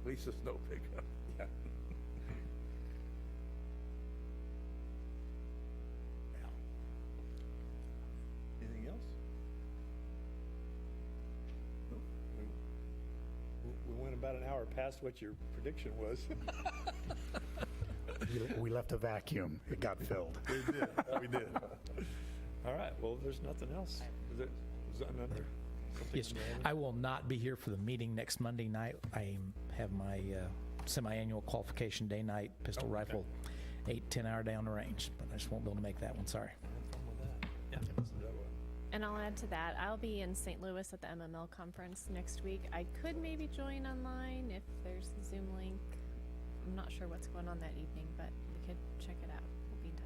At least the snow pickup, yeah. Anything else? Nope. We went about an hour past what your prediction was. We left a vacuum. It got filled. We did. All right, well, if there's nothing else. Is that another? Yes, I will not be here for the meeting next Monday night. I have my semi-annual qualification day night pistol rifle 8-10 hour day on the range, but I just won't be able to make that one, sorry. Yeah. And I'll add to that, I'll be in St. Louis at the MML conference next week. I could maybe join online if there's a Zoom link. I'm not sure what's going on that evening, but we could check it out. We'll be in touch.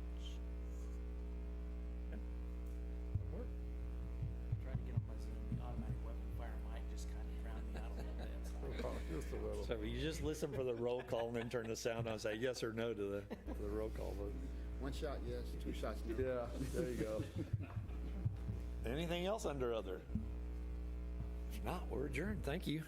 Trying to get on my Zoom, the automatic weapon fire mic just kind of drowned me out a little bit. Just a little. So you just listen for the roll call and then turn the sound on and say yes or no to the roll call vote. One shot yes, two shots no. Yeah, there you go. Anything else under other? If not, we're adjourned. Thank you.